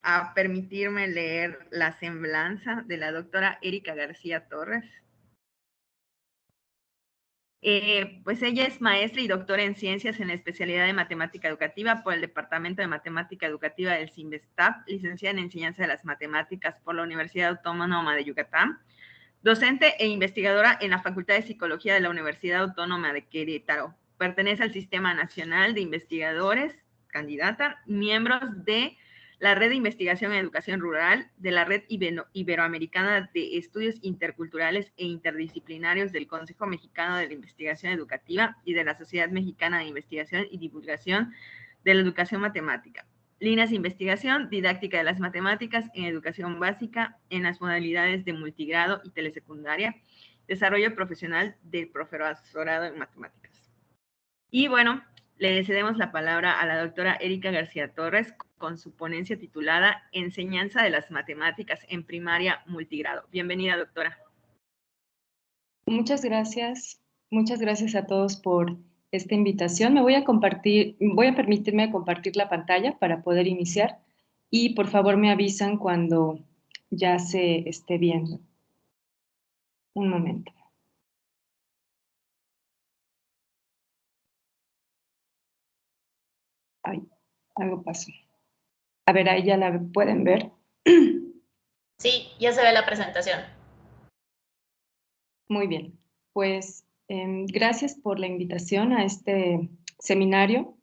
a permitirme leer la semblanza de la doctora Erika García Torres. Pues ella es maestra y doctora en ciencias en la especialidad de matemática educativa por el Departamento de Matemática Educativa del CIMBESTAP, licenciada en enseñanza de las matemáticas por la Universidad Autónoma de Yucatán, docente e investigadora en la Facultad de Psicología de la Universidad Autónoma de Querétaro. Pertenece al Sistema Nacional de Investigadores, candidata, miembros de la Red de Investigación en Educación Rural, de la Red Iberoamericana de Estudios Interculturales e Interdisciplinarios del Consejo Mexicano de la Investigación Educativa y de la Sociedad Mexicana de Investigación y Divulgación de la Educación Matemática. Líneas de investigación, didáctica de las matemáticas en educación básica, en las modalidades de multigrado y telesecundaria, desarrollo profesional del profesorado en matemáticas. Y bueno, le cedemos la palabra a la doctora Erika García Torres con su ponencia titulada Enseñanza de las matemáticas en primaria multigrado. Bienvenida, doctora. Muchas gracias a todos por esta invitación. Voy a permitirme compartir la pantalla para poder iniciar y por favor me avisan cuando ya se esté viendo. Un momento. Ay, algo pasó. A ver, ahí ya la pueden ver. Sí, ya se ve la presentación. Muy bien, pues gracias por la invitación a este seminario.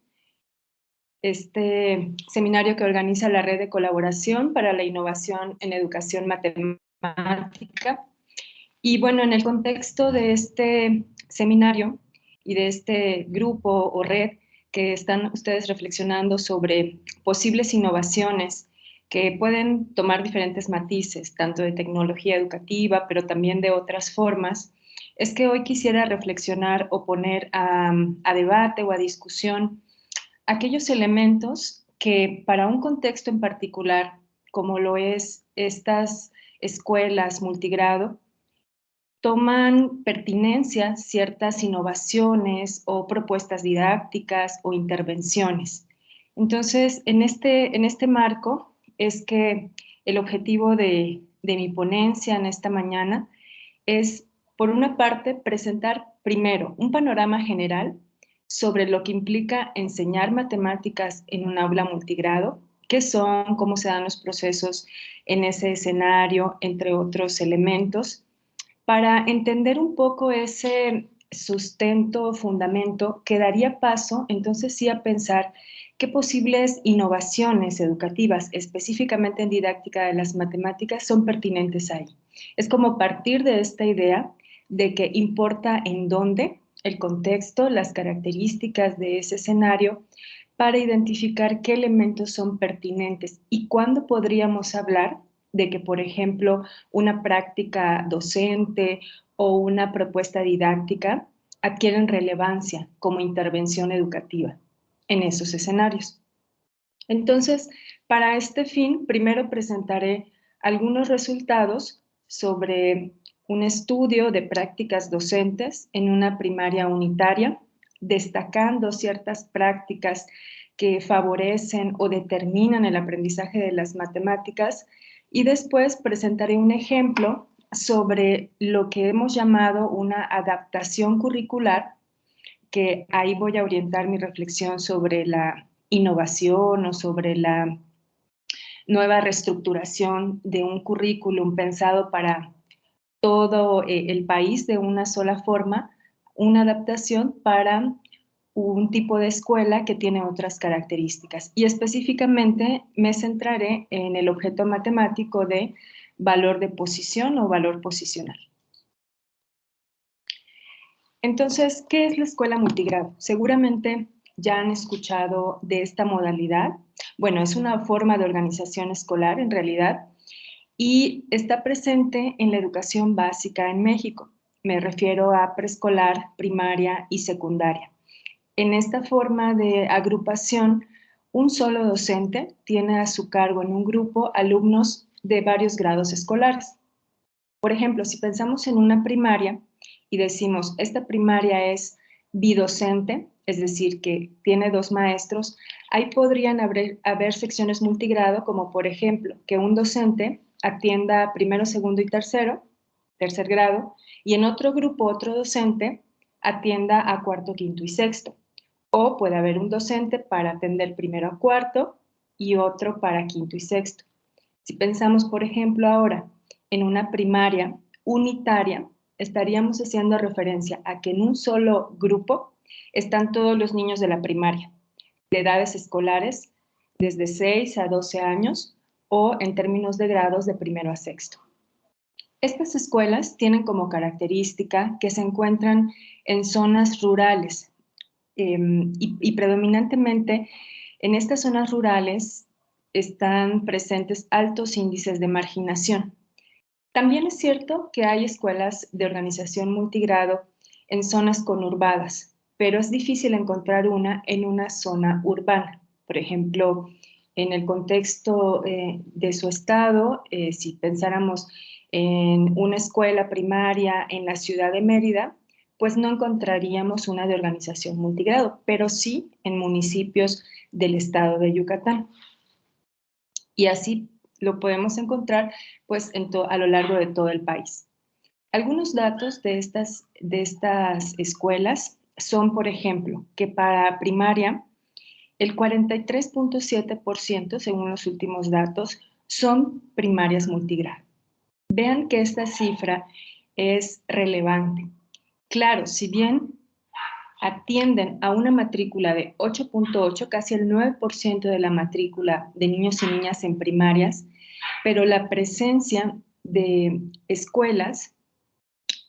Este seminario que organiza la Red de Colaboración para la Innovación en Educación Matemática. Y bueno, en el contexto de este seminario y de este grupo o red que están ustedes reflexionando sobre posibles innovaciones que pueden tomar diferentes matices, tanto de tecnología educativa, pero también de otras formas, es que hoy quisiera reflexionar o poner a debate o a discusión aquellos elementos que para un contexto en particular, como lo es estas escuelas multigrado, toman pertinencia ciertas innovaciones o propuestas didácticas o intervenciones. Entonces, en este marco es que el objetivo de mi ponencia en esta mañana es, por una parte, presentar primero un panorama general sobre lo que implica enseñar matemáticas en un aula multigrado, qué son, cómo se dan los procesos en ese escenario, entre otros elementos, para entender un poco ese sustento, fundamento, que daría paso entonces sí a pensar qué posibles innovaciones educativas, específicamente en didáctica de las matemáticas, son pertinentes ahí. Es como partir de esta idea de que importa en dónde, el contexto, las características de ese escenario, para identificar qué elementos son pertinentes y cuándo podríamos hablar de que, por ejemplo, una práctica docente o una propuesta didáctica adquieren relevancia como intervención educativa en esos escenarios. Entonces, para este fin, primero presentaré algunos resultados sobre un estudio de prácticas docentes en una primaria unitaria, destacando ciertas prácticas que favorecen o determinan el aprendizaje de las matemáticas, y después presentaré un ejemplo sobre lo que hemos llamado una adaptación curricular, que ahí voy a orientar mi reflexión sobre la innovación o sobre la nueva reestructuración de un currículum pensado para todo el país de una sola forma, una adaptación para un tipo de escuela que tiene otras características. Y específicamente me centraré en el objeto matemático de valor de posición o valor posicional. Entonces, ¿qué es la escuela multigrado? Seguramente ya han escuchado de esta modalidad. Bueno, es una forma de organización escolar en realidad y está presente en la educación básica en México. Me refiero a preescolar, primaria y secundaria. En esta forma de agrupación, un solo docente tiene a su cargo en un grupo alumnos de varios grados escolares. Por ejemplo, si pensamos en una primaria y decimos, esta primaria es bidocente, es decir, que tiene 2 maestros, ahí podrían haber secciones multigrado, como por ejemplo, que un docente atienda primero, segundo y tercer grado, y en otro grupo, otro docente atienda a cuarto, quinto y sexto. O puede haber un docente para atender primero a cuarto y otro para quinto y sexto. Si pensamos, por ejemplo, ahora en una primaria unitaria, estaríamos haciendo referencia a que en un solo grupo están todos los niños de la primaria, de edades escolares desde 6 a 12 años o en términos de grados de primero a sexto. Estas escuelas tienen como característica que se encuentran en zonas rurales y predominantemente en estas zonas rurales están presentes altos índices de marginación. También es cierto que hay escuelas de organización multigrado en zonas conurbadas, pero es difícil encontrar una en una zona urbana. Por ejemplo, en el contexto de su estado, si pensáramos en una escuela primaria en la ciudad de Mérida, pues no encontraríamos una de organización multigrado, pero sí en municipios del estado de Yucatán. Y así lo podemos encontrar pues a lo largo de todo el país. Algunos datos de estas escuelas son, por ejemplo, que para primaria el 43.7%, según los últimos datos, son primarias multigrado. Vean que esta cifra es relevante. Claro, si bien atienden a una matrícula de 8.8, casi el 9% de la matrícula de niños y niñas en primarias, pero la presencia de escuelas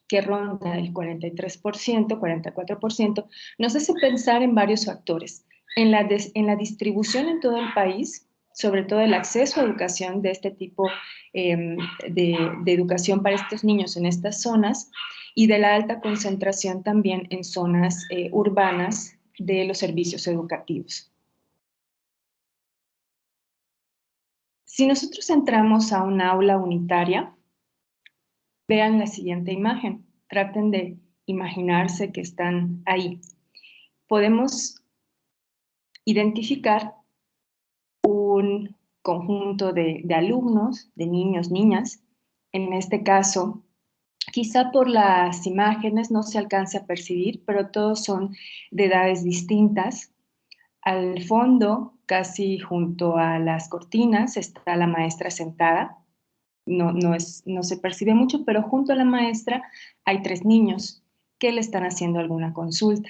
que ronda el 43%, 44%, nos hace pensar en varios factores. En la distribución en todo el país, sobre todo el acceso a educación de este tipo de educación para estos niños en estas zonas, y de la alta concentración también en zonas urbanas de los servicios educativos. Si nosotros entramos a un aula unitaria, vean la siguiente imagen. Traten de imaginarse que están ahí. Podemos identificar un conjunto de alumnos, de niños, niñas. En este caso, quizá por las imágenes no se alcance a percibir, pero todos son de edades distintas. Al fondo, casi junto a las cortinas, está la maestra sentada. No se percibe mucho, pero junto a la maestra hay 3 niños que le están haciendo alguna consulta.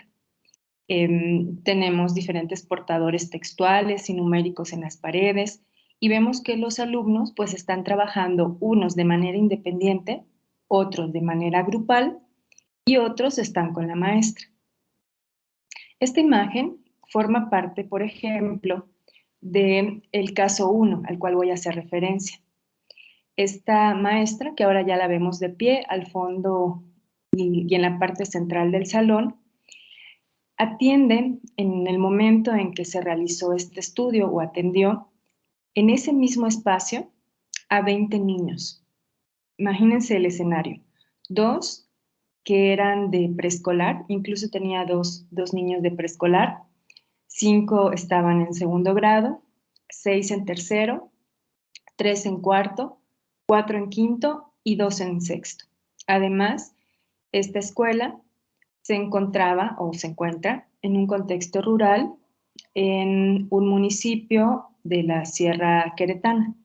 Tenemos diferentes portadores textuales y numéricos en las paredes y vemos que los alumnos pues están trabajando unos de manera independiente, otros de manera grupal y otros están con la maestra. Esta imagen forma parte, por ejemplo, del caso 1 al cual voy a hacer referencia. Esta maestra, que ahora ya la vemos de pie al fondo y en la parte central del salón, atiende en el momento en que se realizó este estudio o atendió en ese mismo espacio a 20 niños. Imagínense el escenario. 2 que eran de preescolar, incluso tenía dos niños de preescolar, 5 estaban en segundo grado, 6 en tercero, 3 en cuarto, 4 en quinto y 2 en sexto. Además, esta escuela se encontraba o se encuentra en un contexto rural en un municipio de la Sierra Queretana.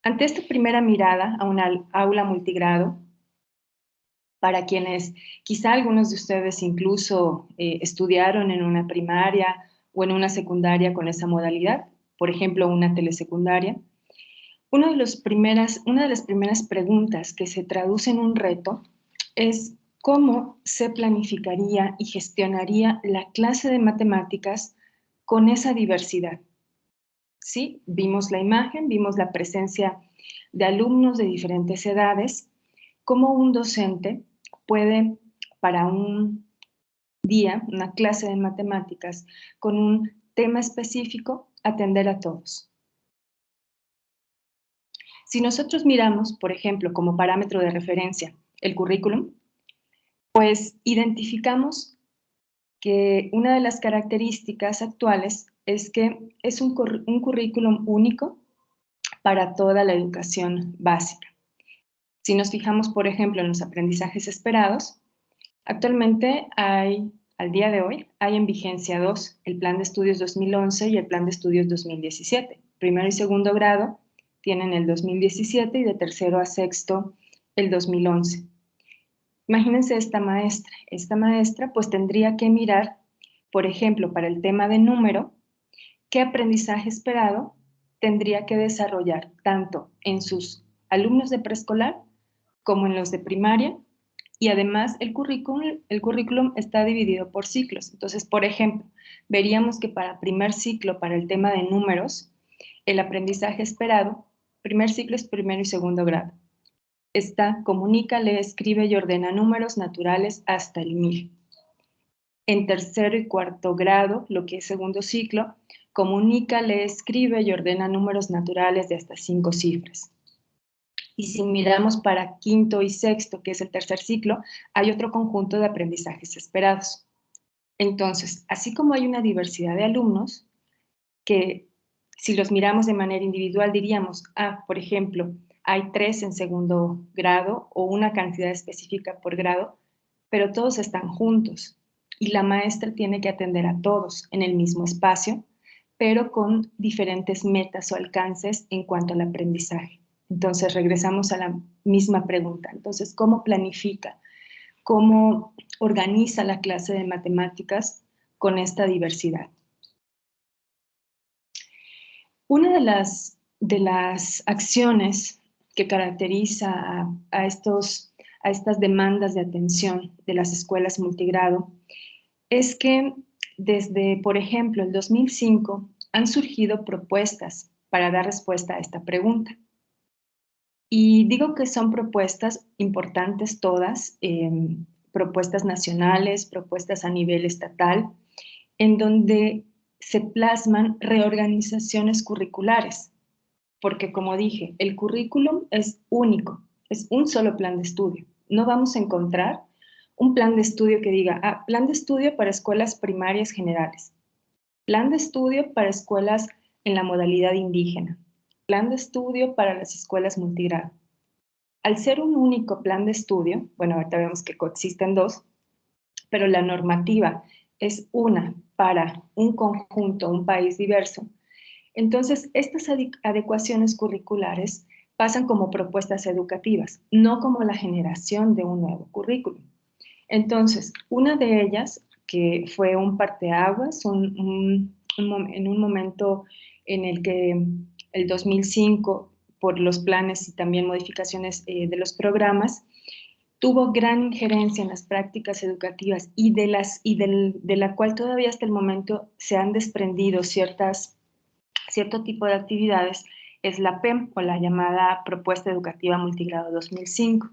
Ante esta primera mirada a una aula multigrado, para quienes quizá algunos de ustedes incluso estudiaron en una primaria o en una secundaria con esa modalidad, por ejemplo, una telesecundaria, una de las primeras preguntas que se traduce en un reto es cómo se planificaría y gestionaría la clase de matemáticas con esa diversidad. ¿Sí? Vimos la imagen, vimos la presencia de alumnos de diferentes edades, cómo un docente puede, para un día, una clase de matemáticas con un tema específico, atender a todos. Si nosotros miramos, por ejemplo, como parámetro de referencia, el currículum, pues identificamos que una de las características actuales es que es un currículum único para toda la educación básica. Si nos fijamos, por ejemplo, en los aprendizajes esperados, actualmente al día de hoy, hay en vigencia dos, el Plan de Estudios 2011 y el Plan de Estudios 2017. Primero y segundo grado tienen el 2017 y de tercero a sexto el 2011. Imagínense esta maestra pues tendría que mirar, por ejemplo, para el tema de número, qué aprendizaje esperado tendría que desarrollar tanto en sus alumnos de preescolar como en los de primaria, y además el currículum está dividido por ciclos. Entonces, por ejemplo, veríamos que para primer ciclo, para el tema de números, el aprendizaje esperado, primer ciclo es primero y segundo grado. Está comunica, lee, escribe y ordena números naturales hasta el 1000. En tercero y cuarto grado, lo que es segundo ciclo, comunica, lee, escribe y ordena números naturales de hasta 5 cifras. Y si miramos para quinto y sexto, que es el tercer ciclo, hay otro conjunto de aprendizajes esperados. Entonces, así como hay una diversidad de alumnos, que si los miramos de manera individual diríamos, por ejemplo, hay 3 en segundo grado o una cantidad específica por grado, pero todos están juntos y la maestra tiene que atender a todos en el mismo espacio, pero con diferentes metas o alcances en cuanto al aprendizaje. Entonces, regresamos a la misma pregunta. Entonces, ¿cómo planifica? ¿Cómo organiza la clase de matemáticas con esta diversidad? Una de las acciones que caracteriza a estas demandas de atención de las escuelas multigrado es que desde, por ejemplo, el 2005 han surgido propuestas para dar respuesta a esta pregunta. Y digo que son propuestas importantes todas, propuestas nacionales, propuestas a nivel estatal, en donde se plasman reorganizaciones curriculares, porque como dije, el currículum es único, es un solo plan de estudio. No vamos a encontrar un plan de estudio que diga, plan de estudio para escuelas primarias generales, plan de estudio para escuelas en la modalidad indígena, plan de estudio para las escuelas multigrado. Al ser un único plan de estudio, bueno, ahorita vemos que coexisten dos, pero la normativa es una para un conjunto, un país diverso. Entonces, estas adecuaciones curriculares pasan como propuestas educativas, no como la generación de un nuevo currículum. Entonces, una de ellas, que fue un parteaguas, en un momento en el que el 2005, por los planes y también modificaciones de los programas, tuvo gran injerencia en las prácticas educativas y de la cual todavía hasta el momento se han desprendido cierto tipo de actividades, es la PEM, o la llamada Propuesta Educativa Multigrado 2005.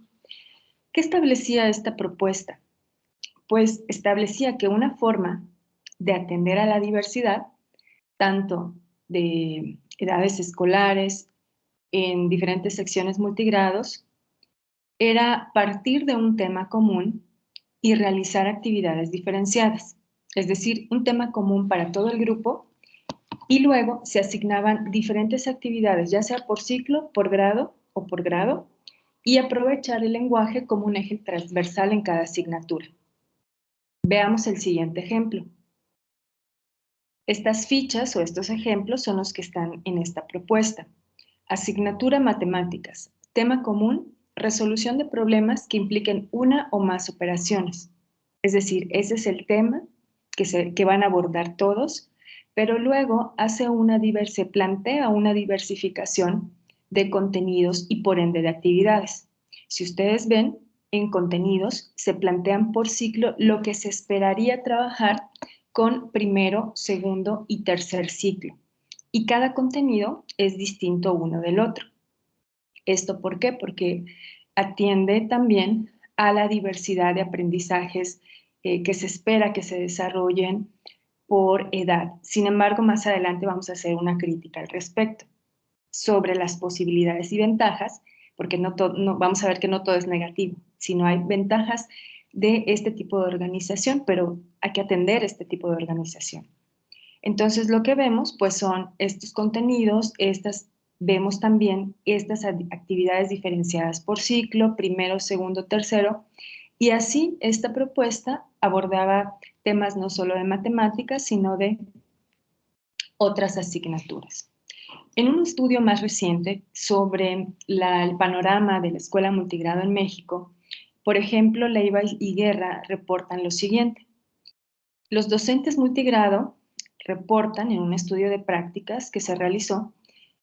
¿Qué establecía esta propuesta? Pues establecía que una forma de atender a la diversidad, tanto de edades escolares, en diferentes secciones multigrados, era partir de un tema común y realizar actividades diferenciadas, es decir, un tema común para todo el grupo, y luego se asignaban diferentes actividades, ya sea por ciclo, por grado o por grado, y aprovechar el lenguaje como un eje transversal en cada asignatura. Veamos el siguiente ejemplo. Estas fichas o estos ejemplos son los que están en esta propuesta. Asignatura matemáticas, tema común, resolución de problemas que impliquen una o más operaciones. Es decir, ese es el tema que van a abordar todos, pero luego se plantea una diversificación de contenidos y por ende de actividades. Si ustedes ven, en contenidos se plantean por ciclo lo que se esperaría trabajar con primero, segundo y tercer ciclo. Y cada contenido es distinto uno del otro. ¿Esto por qué? Porque atiende también a la diversidad de aprendizajes que se espera que se desarrollen por edad. Sin embargo, más adelante vamos a hacer una crítica al respecto sobre las posibilidades y ventajas, porque vamos a ver que no todo es negativo, sino hay ventajas de este tipo de organización, pero hay que atender este tipo de organización. Entonces, lo que vemos, pues, son estos contenidos, vemos también estas actividades diferenciadas por ciclo, primero, segundo, tercero, y así esta propuesta abordaba temas no solo de matemáticas, sino de otras asignaturas. En un estudio más reciente sobre el panorama de la escuela multigrado en México, por ejemplo, Leiva y Guerra reportan lo siguiente. Los docentes multigrado reportan en un estudio de prácticas que se realizó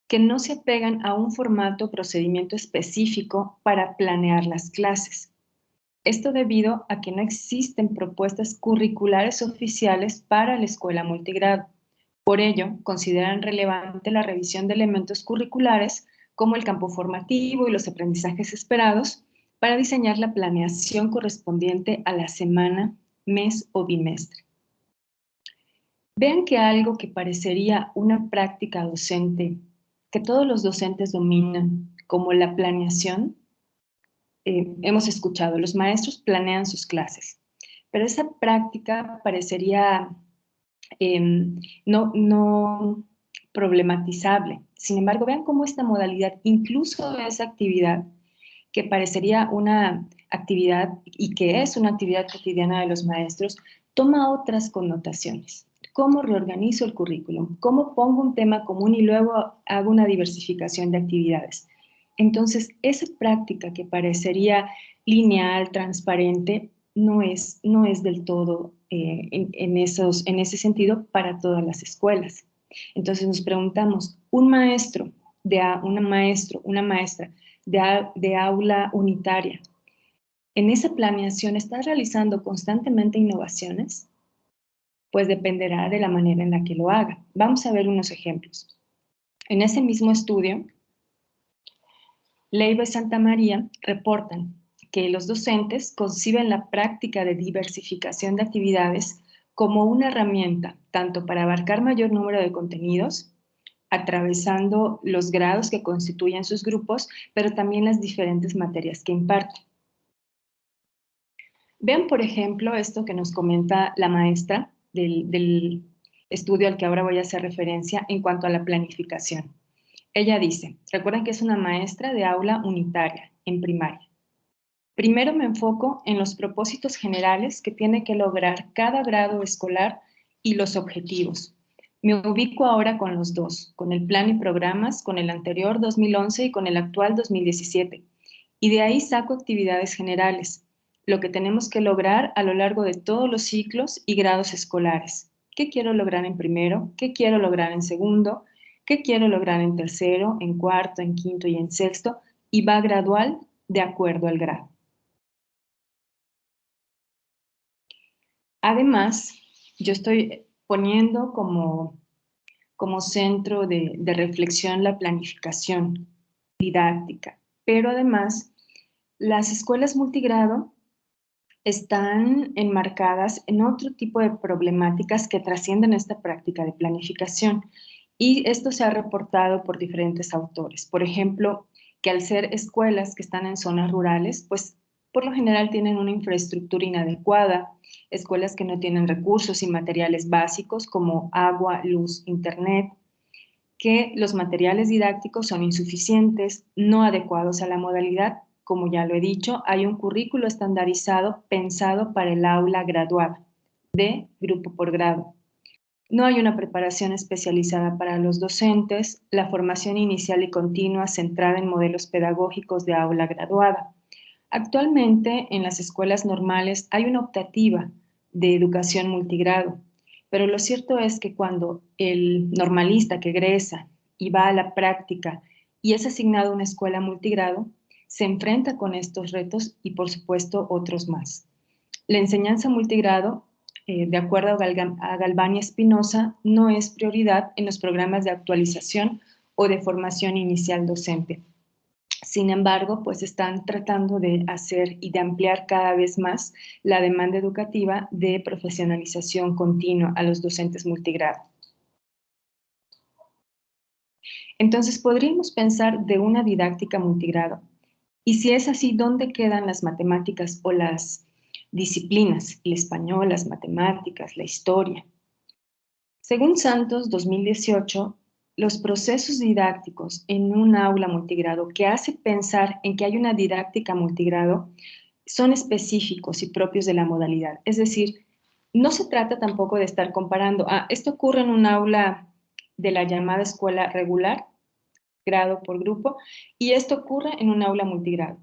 que no se apegan a un formato o procedimiento específico para planear las clases. Esto debido a que no existen propuestas curriculares oficiales para la escuela multigrado. Por ello, consideran relevante la revisión de elementos curriculares como el campo formativo y los aprendizajes esperados para diseñar la planeación correspondiente a la semana, mes o bimestre. Vean que algo que parecería una práctica docente que todos los docentes dominan, como la planeación, hemos escuchado, los maestros planean sus clases, pero esa práctica parecería no problematizable. Sin embargo, vean cómo esta modalidad, incluso esa actividad, que parecería una actividad y que es una actividad cotidiana de los maestros, toma otras connotaciones. ¿Cómo reorganizo el currículum? ¿Cómo pongo un tema común y luego hago una diversificación de actividades? Entonces, esa práctica que parecería lineal, transparente, no es del todo en ese sentido para todas las escuelas. Entonces nos preguntamos, una maestra de aula unitaria, ¿en esa planeación está realizando constantemente innovaciones? Pues dependerá de la manera en la que lo haga. Vamos a ver unos ejemplos. En ese mismo estudio, Leiva y Santa María reportan que los docentes conciben la práctica de diversificación de actividades como una herramienta tanto para abarcar mayor número de contenidos, atravesando los grados que constituyen sus grupos, pero también las diferentes materias que imparten. Vean, por ejemplo, esto que nos comenta la maestra del estudio al que ahora voy a hacer referencia en cuanto a la planificación. Ella dice, recuerden que es una maestra de aula unitaria en primaria. Primero me enfoco en los propósitos generales que tiene que lograr cada grado escolar y los objetivos. Me ubico ahora con los dos, con el plan y programas, con el anterior 2011 y con el actual 2017. Y de ahí saco actividades generales, lo que tenemos que lograr a lo largo de todos los ciclos y grados escolares. ¿Qué quiero lograr en primero? ¿Qué quiero lograr en segundo? ¿Qué quiero lograr en tercero, en cuarto, en quinto y en sexto? Y va gradual de acuerdo al grado. Además, yo estoy poniendo como centro de reflexión la planificación didáctica, pero además las escuelas multigrado están enmarcadas en otro tipo de problemáticas que trascienden esta práctica de planificación. Y esto se ha reportado por diferentes autores. Por ejemplo, que al ser escuelas que están en zonas rurales, pues por lo general tienen una infraestructura inadecuada, escuelas que no tienen recursos y materiales básicos como agua, luz, internet, que los materiales didácticos son insuficientes, no adecuados a la modalidad. Como ya lo he dicho, hay un currículo estandarizado pensado para el aula graduada, de grupo por grado. No hay una preparación especializada para los docentes, la formación inicial y continua centrada en modelos pedagógicos de aula graduada. Actualmente, en las escuelas normales hay una optativa de educación multigrado, pero lo cierto es que cuando el normalista que egresa y va a la práctica y es asignado a una escuela multigrado, se enfrenta con estos retos y, por supuesto, otros más. La enseñanza multigrado, de acuerdo a Galván y Espinosa, no es prioridad en los programas de actualización o de formación inicial docente. Sin embargo, pues están tratando de hacer y de ampliar cada vez más la demanda educativa de profesionalización continua a los docentes multigrado. Entonces, podríamos pensar de una didáctica multigrado Y si es así, ¿dónde quedan las matemáticas o las disciplinas? El español, las matemáticas, la historia. Según Santos 2018, los procesos didácticos en un aula multigrado que hace pensar en que hay una didáctica multigrado son específicos y propios de la modalidad. Es decir, no se trata tampoco de estar comparando, esto ocurre en un aula de la llamada escuela regular, grado por grupo, y esto ocurre en un aula multigrado.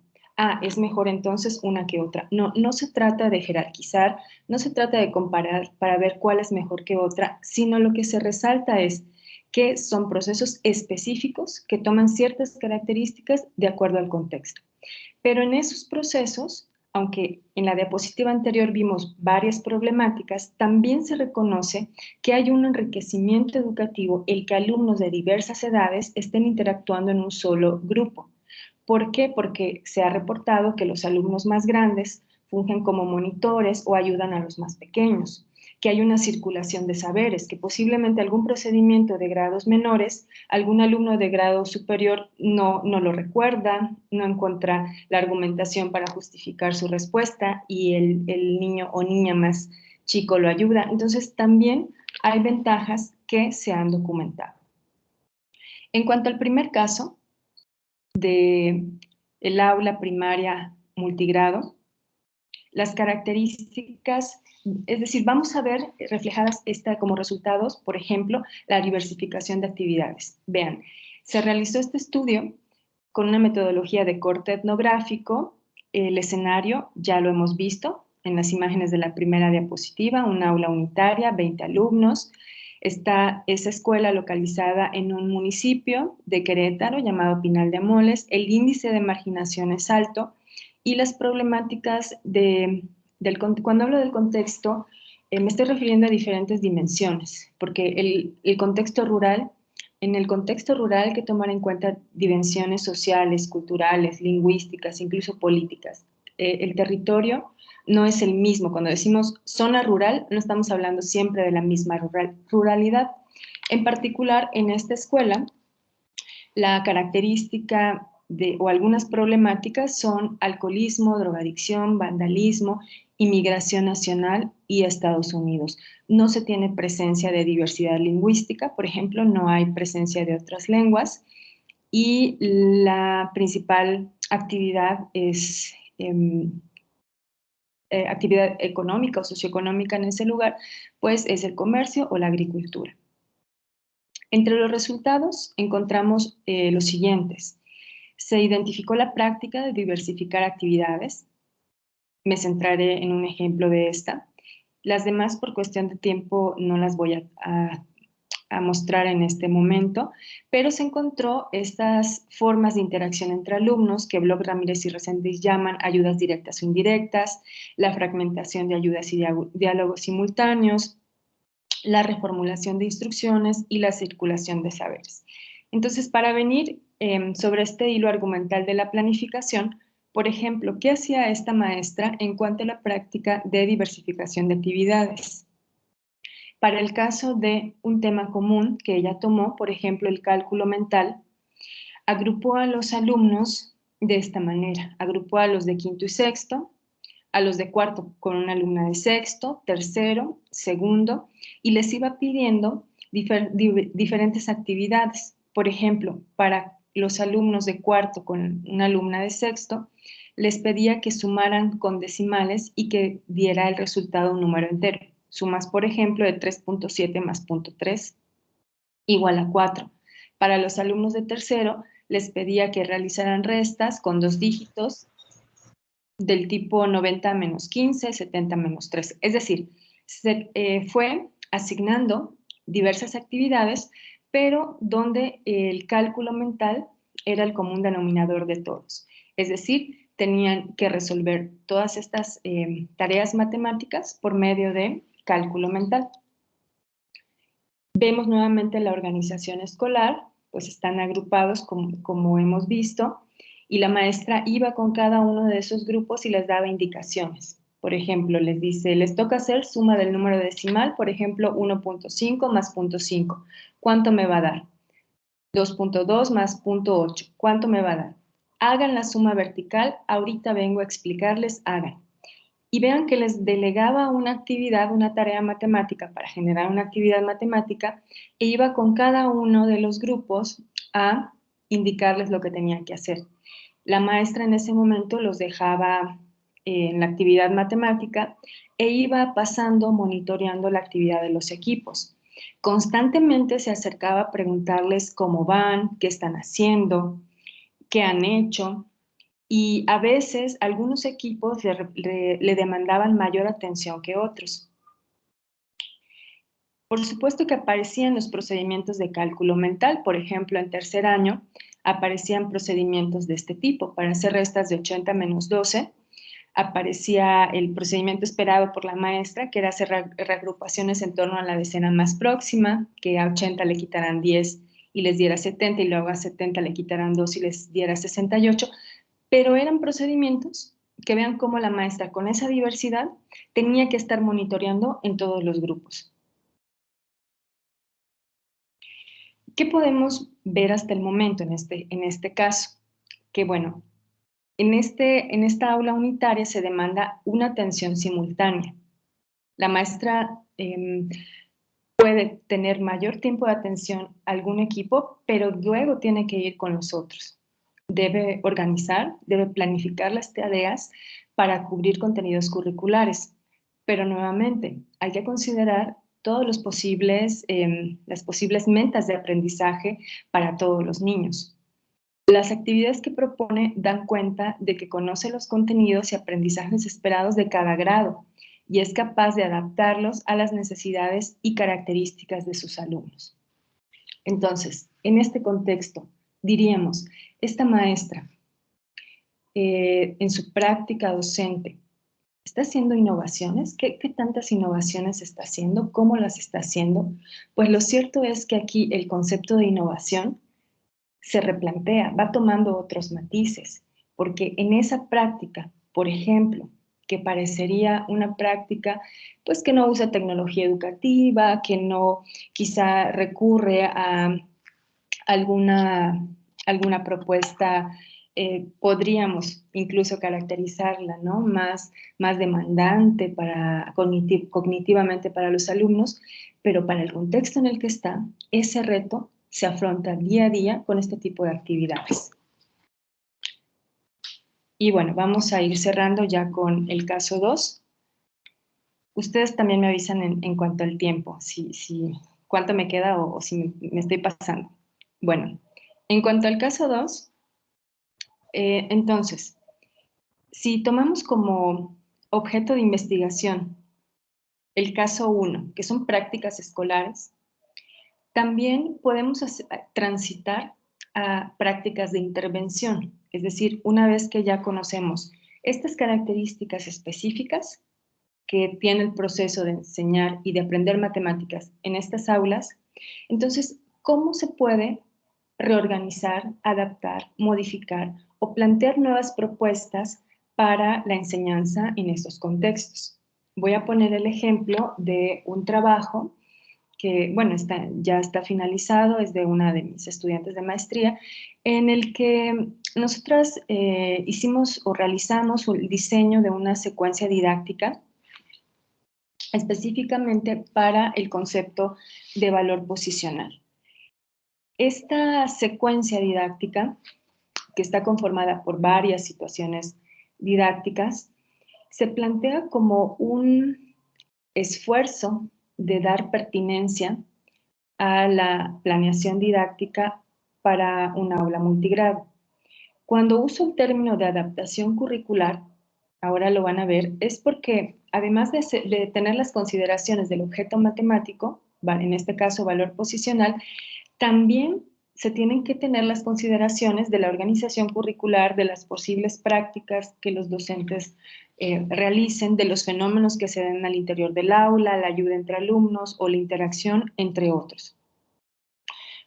Es mejor entonces una que otra. No, no se trata de jerarquizar, no se trata de comparar para ver cuál es mejor que otra, sino lo que se resalta es que son procesos específicos que toman ciertas características de acuerdo al contexto. Pero en esos procesos, aunque en la diapositiva anterior vimos varias problemáticas, también se reconoce que hay un enriquecimiento educativo el que alumnos de diversas edades estén interactuando en un solo grupo. ¿Por qué? Porque se ha reportado que los alumnos más grandes fungen como monitores o ayudan a los más pequeños, que hay una circulación de saberes, que posiblemente algún procedimiento de grados menores, algún alumno de grado superior no lo recuerda, no encuentra la argumentación para justificar su respuesta y el niño o niña más chico lo ayuda. Entonces también hay ventajas que se han documentado. En cuanto al primer caso de el aula primaria multigrado, las características, es decir, vamos a ver reflejadas como resultados, por ejemplo, la diversificación de actividades. Vean, se realizó este estudio con una metodología de corte etnográfico. El escenario ya lo hemos visto en las imágenes de la primera diapositiva, un aula unitaria, 20 alumnos. Está esa escuela localizada en un municipio de Querétaro llamado Pinal de Amoles. El índice de marginación es alto y las problemáticas cuando hablo del contexto, me estoy refiriendo a diferentes dimensiones, porque el contexto rural, en el contexto rural hay que tomar en cuenta dimensiones sociales, culturales, lingüísticas, incluso políticas. El territorio no es el mismo. Cuando decimos zona rural, no estamos hablando siempre de la misma ruralidad. En particular, en esta escuela, la característica o algunas problemáticas son alcoholismo, drogadicción, vandalismo, inmigración nacional y Estados Unidos. No se tiene presencia de diversidad lingüística, por ejemplo, no hay presencia de otras lenguas y la principal actividad es actividad económica o socioeconómica en ese lugar, pues es el comercio o la agricultura. Entre los resultados encontramos los siguientes. Se identificó la práctica de diversificar actividades. Me centraré en un ejemplo de esta. Las demás, por cuestión de tiempo, no las voy a mostrar en este momento, pero se encontró estas formas de interacción entre alumnos que Bloch, Ramírez y Reséndiz llaman ayudas directas o indirectas, la fragmentación de ayudas y diálogos simultáneos, la reformulación de instrucciones y la circulación de saberes. Entonces, para venir sobre este hilo argumental de la planificación, por ejemplo, ¿qué hacía esta maestra en cuanto a la práctica de diversificación de actividades? Para el caso de un tema común que ella tomó, por ejemplo, el cálculo mental, agrupó a los alumnos de esta manera. Agrupó a los de quinto y sexto, a los de cuarto con una alumna de sexto, tercero, segundo, y les iba pidiendo diferentes actividades. Por ejemplo, para los alumnos de cuarto con una alumna de sexto, les pedía que sumaran con decimales y que diera el resultado un número entero. Sumas, por ejemplo, de 3.7 más 0.3 igual a 4. Para los alumnos de tercero, les pedía que realizaran restas con 2 dígitos del tipo 90 menos 15, 70 menos 13. Es decir, se fue asignando diversas actividades, pero donde el cálculo mental era el común denominador de todos. Es decir, tenían que resolver todas estas tareas matemáticas por medio de cálculo mental. Vemos nuevamente la organización escolar, pues están agrupados como hemos visto, y la maestra iba con cada uno de esos grupos y les daba indicaciones. Por ejemplo, les dice, les toca hacer suma del número decimal, por ejemplo, 1.5 más 0.5. ¿Cuánto me va a dar? 2.2 más 0.8. ¿Cuánto me va a dar? hagan la suma vertical, ahorita vengo a explicarles, hagan. Y vean que les delegaba una actividad, una tarea matemática para generar una actividad matemática e iba con cada uno de los grupos a indicarles lo que tenían que hacer. La maestra en ese momento los dejaba en la actividad matemática e iba pasando, monitoreando la actividad de los equipos. Constantemente se acercaba a preguntarles cómo van, qué están haciendo, qué han hecho. Y a veces algunos equipos le demandaban mayor atención que otros. Por supuesto que aparecían los procedimientos de cálculo mental. Por ejemplo, en tercer año aparecían procedimientos de este tipo. Para hacer restas de 80 menos 12, aparecía el procedimiento esperado por la maestra, que era hacer reagrupaciones en torno a la decena más próxima, que a 80 le quitaran 10 y les diera 70, y luego a 70 le quitaran 2 y les diera 68. Pero eran procedimientos que vean cómo la maestra con esa diversidad tenía que estar monitoreando en todos los grupos. ¿Qué podemos ver hasta el momento en este caso? Que bueno, en esta aula unitaria se demanda una atención simultánea. La maestra puede tener mayor tiempo de atención a algún equipo, pero luego tiene que ir con los otros. Debe organizar, debe planificar las tareas para cubrir contenidos curriculares. Pero nuevamente, hay que considerar todos las posibles metas de aprendizaje para todos los niños. Las actividades que propone dan cuenta de que conoce los contenidos y aprendizajes esperados de cada grado y es capaz de adaptarlos a las necesidades y características de sus alumnos. Entonces, en este contexto, diríamos, esta maestra, en su práctica docente, ¿está haciendo innovaciones? ¿Qué tantas innovaciones está haciendo? ¿Cómo las está haciendo? Pues lo cierto es que aquí el concepto de innovación se replantea, va tomando otros matices, porque en esa práctica, por ejemplo, que parecería una práctica pues que no usa tecnología educativa, que no quizá recurre a alguna propuesta, podríamos incluso caracterizarla, ¿no? Más demandante cognitivamente para los alumnos, pero para el contexto en el que está, ese reto se afronta día a día con este tipo de actividades. Y bueno, vamos a ir cerrando ya con el caso 2. Ustedes también me avisan en cuanto al tiempo, cuánto me queda o si me estoy pasando. Bueno, en cuanto al caso 2, entonces, si tomamos como objeto de investigación el caso 1, que son prácticas escolares, también podemos transitar a prácticas de intervención, es decir, una vez que ya conocemos estas características específicas que tiene el proceso de enseñar y de aprender matemáticas en estas aulas, entonces, ¿cómo se puede reorganizar, adaptar, modificar o plantear nuevas propuestas para la enseñanza en estos contextos? Voy a poner el ejemplo de un trabajo que, bueno, ya está finalizado, es de una de mis estudiantes de maestría, en el que nosotras hicimos o realizamos el diseño de una secuencia didáctica específicamente para el concepto de valor posicional. Esta secuencia didáctica, que está conformada por varias situaciones didácticas, se plantea como un esfuerzo de dar pertinencia a la planeación didáctica para un aula multigrado. Cuando uso el término de adaptación curricular, ahora lo van a ver, es porque además de tener las consideraciones del objeto matemático, en este caso valor posicional, también se tienen que tener las consideraciones de la organización curricular, de las posibles prácticas que los docentes realicen, de los fenómenos que se den al interior del aula, la ayuda entre alumnos o la interacción entre otros.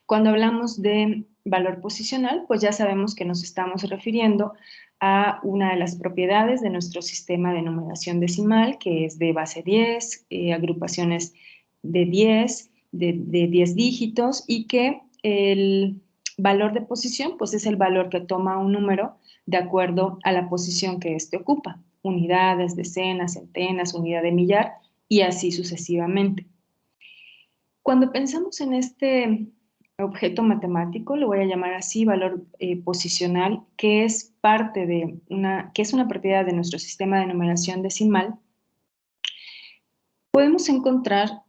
Cuando hablamos de valor posicional, pues ya sabemos que nos estamos refiriendo a una de las propiedades de nuestro sistema de numeración decimal, que es de base 10, agrupaciones de 10, de 10 dígitos, y que valor de posición, pues es el valor que toma un número de acuerdo a la posición que éste ocupa. Unidades, decenas, centenas, unidad de millar y así sucesivamente. Cuando pensamos en este objeto matemático, lo voy a llamar así, valor posicional, que es parte de que es una propiedad de nuestro sistema de numeración decimal, podemos encontrar,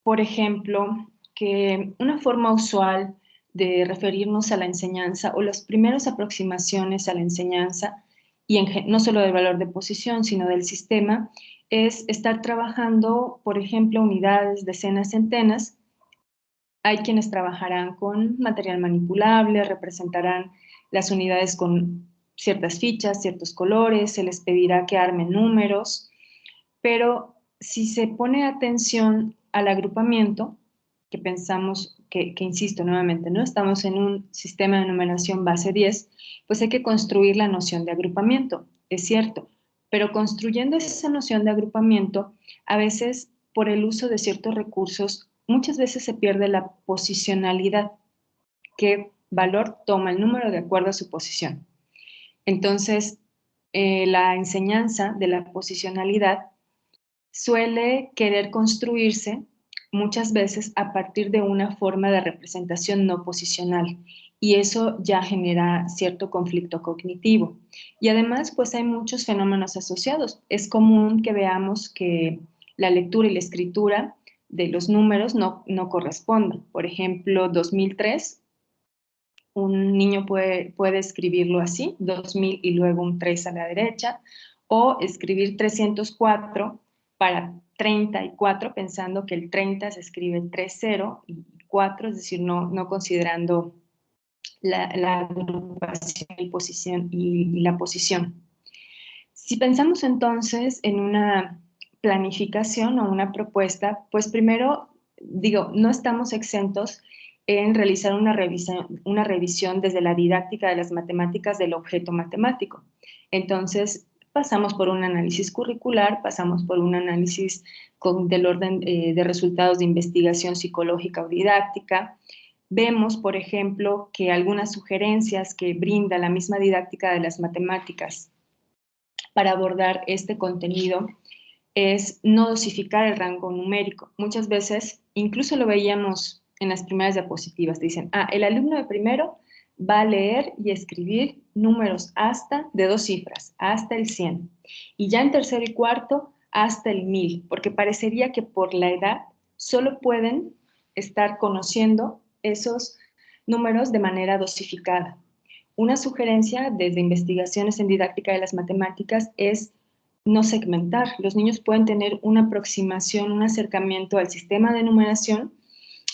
por ejemplo, que una forma usual de referirnos a la enseñanza o las primeras aproximaciones a la enseñanza, y no solo del valor de posición, sino del sistema, es estar trabajando, por ejemplo, unidades, decenas, centenas. Hay quienes trabajarán con material manipulable, representarán las unidades con ciertas fichas, ciertos colores, se les pedirá que armen números, pero si se pone atención al agrupamiento, que pensamos que insisto nuevamente, ¿no? Estamos en un sistema de numeración base 10, pues hay que construir la noción de agrupamiento, es cierto, pero construyendo esa noción de agrupamiento, a veces por el uso de ciertos recursos, muchas veces se pierde la posicionalidad, qué valor toma el número de acuerdo a su posición. Entonces, la enseñanza de la posicionalidad suele querer construirse muchas veces a partir de una forma de representación no posicional y eso ya genera cierto conflicto cognitivo. Y además, pues hay muchos fenómenos asociados. Es común que veamos que la lectura y la escritura de los números no correspondan. Por ejemplo, 2003, un niño puede escribirlo así, 2000 y luego un 3 a la derecha, o escribir 304 para 34, pensando que el 30 se escribe 3-0 y 4, es decir, no considerando la agrupación y la posición. Si pensamos entonces en una planificación o una propuesta, pues primero, digo, no estamos exentos en realizar una revisión desde la didáctica de las matemáticas del objeto matemático. Entonces, pasamos por un análisis curricular, pasamos por un análisis del orden de resultados de investigación psicológica o didáctica. Vemos, por ejemplo, que algunas sugerencias que brinda la misma didáctica de las matemáticas para abordar este contenido es no dosificar el rango numérico. Muchas veces, incluso lo veíamos en las primeras diapositivas, dicen, el alumno de primero va a leer y escribir números hasta de 2 cifras, hasta el 100. Y ya en tercero y cuarto, hasta el 1000, porque parecería que por la edad solo pueden estar conociendo esos números de manera dosificada. Una sugerencia desde investigaciones en didáctica de las matemáticas es no segmentar. Los niños pueden tener una aproximación, un acercamiento al sistema de numeración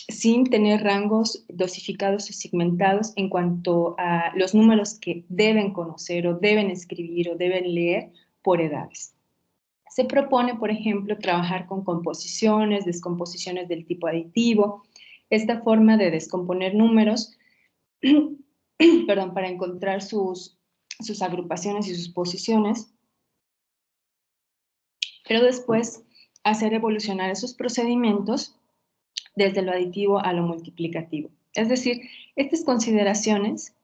sin tener rangos dosificados o segmentados en cuanto a los números que deben conocer o deben escribir o deben leer por edades. Se propone, por ejemplo, trabajar con composiciones, descomposiciones del tipo aditivo. Esta forma de descomponer números para encontrar sus agrupaciones y sus posiciones, pero después hacer evolucionar esos procedimientos desde lo aditivo a lo multiplicativo. Es decir, estas consideraciones,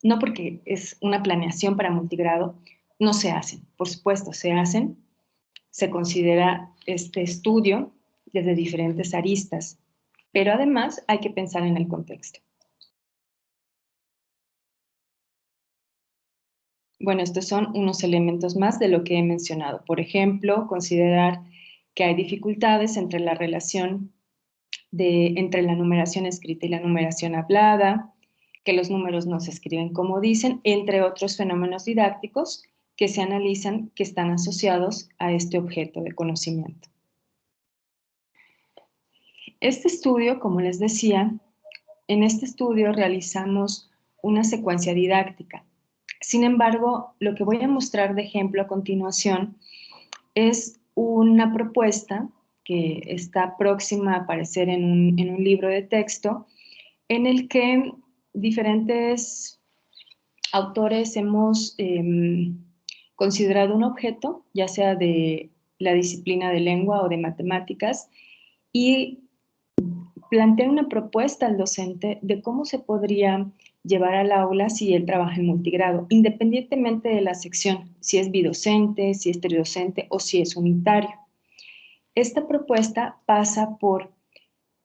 no porque es una planeación para multigrado, no se hacen. Por supuesto, se hacen, se considera este estudio desde diferentes aristas, pero además hay que pensar en el contexto. Bueno, estos son unos elementos más de lo que he mencionado. Por ejemplo, considerar que hay dificultades entre la relación entre la numeración escrita y la numeración hablada, que los números no se escriben como dicen, entre otros fenómenos didácticos que se analizan que están asociados a este objeto de conocimiento. Este estudio, como les decía, en este estudio realizamos una secuencia didáctica. Sin embargo, lo que voy a mostrar de ejemplo a continuación es una propuesta que está próxima a aparecer en un libro de texto, en el que diferentes autores hemos considerado un objeto, ya sea de la disciplina de lengua o de matemáticas, y plantea una propuesta al docente de cómo se podría llevar al aula si él trabaja en multigrado, independientemente de la sección, si es bidocente, si es tridocente o si es unitario. Esta propuesta pasa por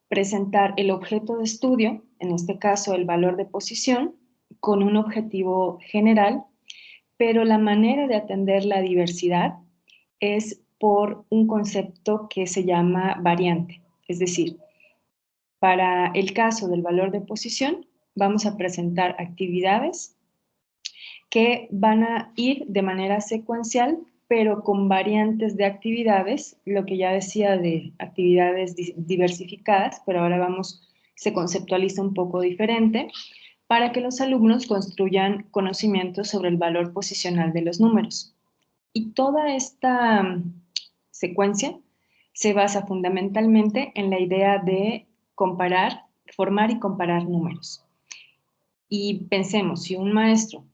presentar el objeto de estudio, en este caso el valor de posición, con un objetivo general, pero la manera de atender la diversidad es por un concepto que se llama variante. Es decir, para el caso del valor de posición, vamos a presentar actividades que van a ir de manera secuencial, pero con variantes de actividades, lo que ya decía de actividades diversificadas, pero ahora se conceptualiza un poco diferente, para que los alumnos construyan conocimientos sobre el valor posicional de los números. Y toda esta secuencia se basa fundamentalmente en la idea de formar y comparar números. Y pensemos, si un maestro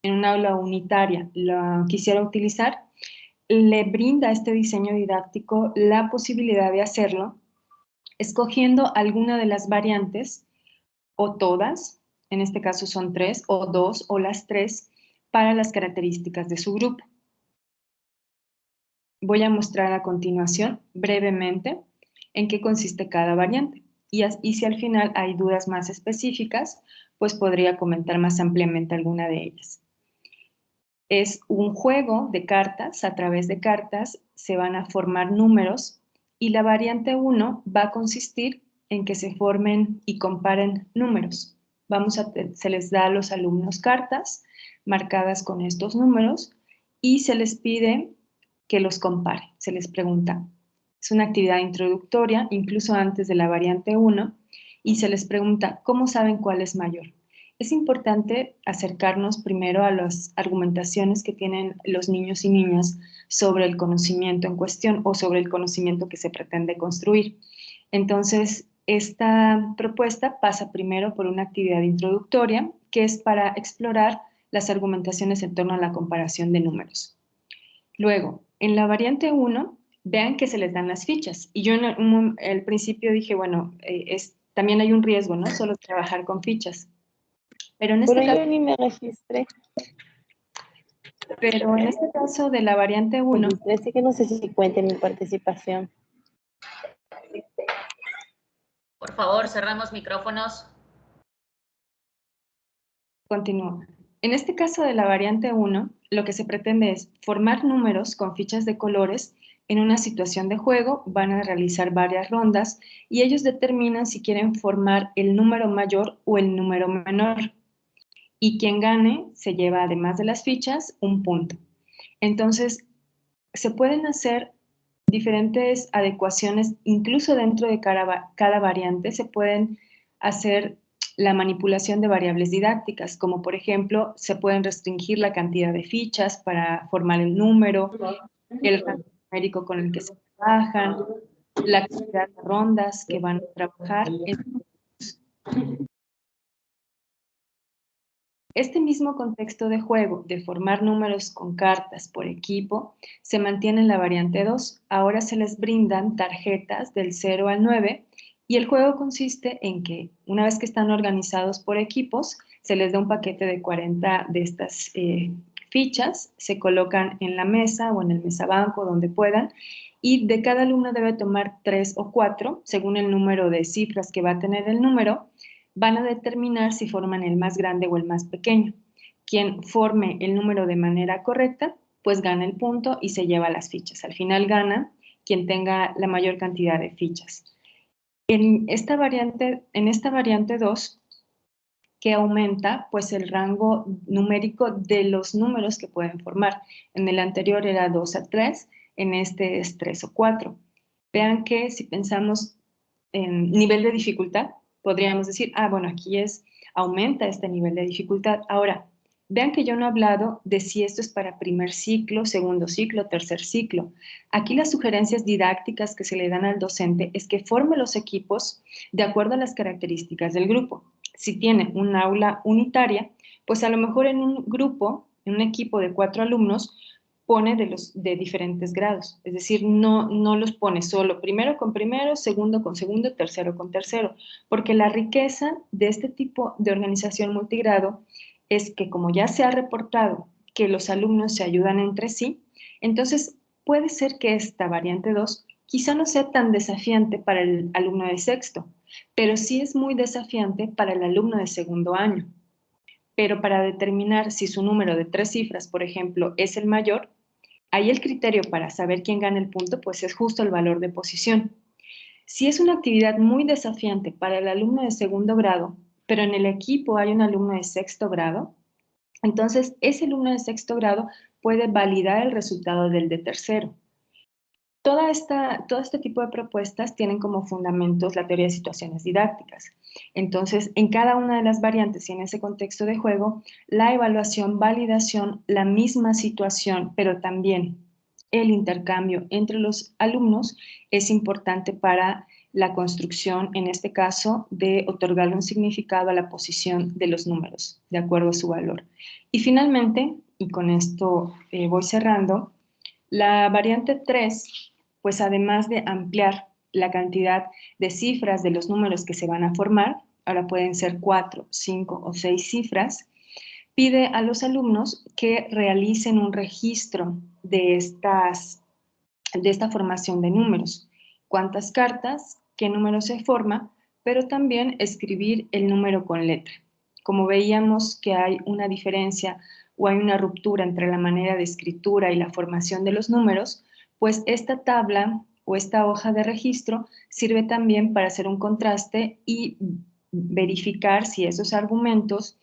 en un aula unitaria la quisiera utilizar, le brinda a este diseño didáctico la posibilidad de hacerlo escogiendo alguna de las variantes o todas, en este caso son 3 o 2 o las 3 para las características de su grupo. Voy a mostrar a continuación brevemente en qué consiste cada variante y si al final hay dudas más específicas, pues podría comentar más ampliamente alguna de ellas. Es un juego de cartas, a través de cartas se van a formar números y la variante 1 va a consistir en que se formen y comparen números. Se les da a los alumnos cartas marcadas con estos números y se les pide que los comparen. Se les pregunta, es una actividad introductoria, incluso antes de la variante 1, y se les pregunta, ¿cómo saben cuál es mayor? Es importante acercarnos primero a las argumentaciones que tienen los niños y niñas sobre el conocimiento en cuestión o sobre el conocimiento que se pretende construir. Entonces, esta propuesta pasa primero por una actividad introductoria, que es para explorar las argumentaciones en torno a la comparación de números. Luego, en la variante 1, vean que se les dan las fichas. Y yo al principio dije, bueno, también hay un riesgo, ¿no? Solo trabajar con fichas. Pero en este caso, yo ni me registré. Pero en este caso de la variante 1... Así que no sé si cuente mi participación. Por favor, cerramos micrófonos. Continúo. En este caso de la variante 1, lo que se pretende es formar números con fichas de colores en una situación de juego, van a realizar varias rondas y ellos determinan si quieren formar el número mayor o el número menor. Y quien gane se lleva, además de las fichas, un punto. Entonces, se pueden hacer diferentes adecuaciones, incluso dentro de cada variante se pueden hacer la manipulación de variables didácticas, como por ejemplo, se pueden restringir la cantidad de fichas para formar el número, el rango numérico con el que se trabajan, la cantidad de rondas que van a trabajar. Este mismo contexto de juego, de formar números con cartas por equipo, se mantiene en la variante 2. Ahora se les brindan tarjetas del 0 al 9 y el juego consiste en que una vez que están organizados por equipos, se les da un paquete de 40 de estas fichas, se colocan en la mesa o en el mesabanco, donde puedan, y de cada alumno debe tomar 3 o 4, según el número de cifras que va a tener el número, van a determinar si forman el más grande o el más pequeño. Quien forme el número de manera correcta, pues gana el punto y se lleva las fichas. Al final gana quien tenga la mayor cantidad de fichas. En esta variante 2, que aumenta pues el rango numérico de los números que pueden formar. En el anterior era 2 a 3, en este es 3 o 4. Vean que si pensamos en nivel de dificultad, podríamos decir, bueno, aquí aumenta este nivel de dificultad. Ahora, vean que yo no he hablado de si esto es para primer ciclo, segundo ciclo, tercer ciclo. Aquí las sugerencias didácticas que se le dan al docente es que forme los equipos de acuerdo a las características del grupo. Si tiene un aula unitaria, pues a lo mejor en un grupo, en un equipo de 4 alumnos, pone de diferentes grados, es decir, no los pone solo primero con primero, segundo con segundo, tercero con tercero, porque la riqueza de este tipo de organización multigrado es que, como ya se ha reportado que los alumnos se ayudan entre sí, entonces puede ser que esta variante 2 quizá no sea tan desafiante para el alumno de sexto, pero sí es muy desafiante para el alumno de segundo año. Pero para determinar si su número de 3 cifras, por ejemplo, es el mayor, ahí el criterio para saber quién gana el punto, pues es justo el valor de posición. Si es una actividad muy desafiante para el alumno de segundo grado, pero en el equipo hay un alumno de sexto grado, entonces ese alumno de sexto grado puede validar el resultado del de tercero. Todo este tipo de propuestas tienen como fundamentos la teoría de situaciones didácticas. Entonces, en cada una de las variantes y en ese contexto de juego, la evaluación, validación, la misma situación, pero también el intercambio entre los alumnos es importante para la construcción, en este caso, de otorgarle un significado a la posición de los números, de acuerdo a su valor. Y finalmente, y con esto voy cerrando, la variante 3, pues además de ampliar la cantidad de cifras de los números que se van a formar, ahora pueden ser 4, 5 o 6 cifras, pide a los alumnos que realicen un registro de esta formación de números. ¿Cuántas cartas? ¿Qué número se forma? Pero también escribir el número con letra. Como veíamos que hay una diferencia o hay una ruptura entre la manera de escritura y la formación de los números, pues esta tabla o esta hoja de registro sirve también para hacer un contraste y verificar si esos argumentos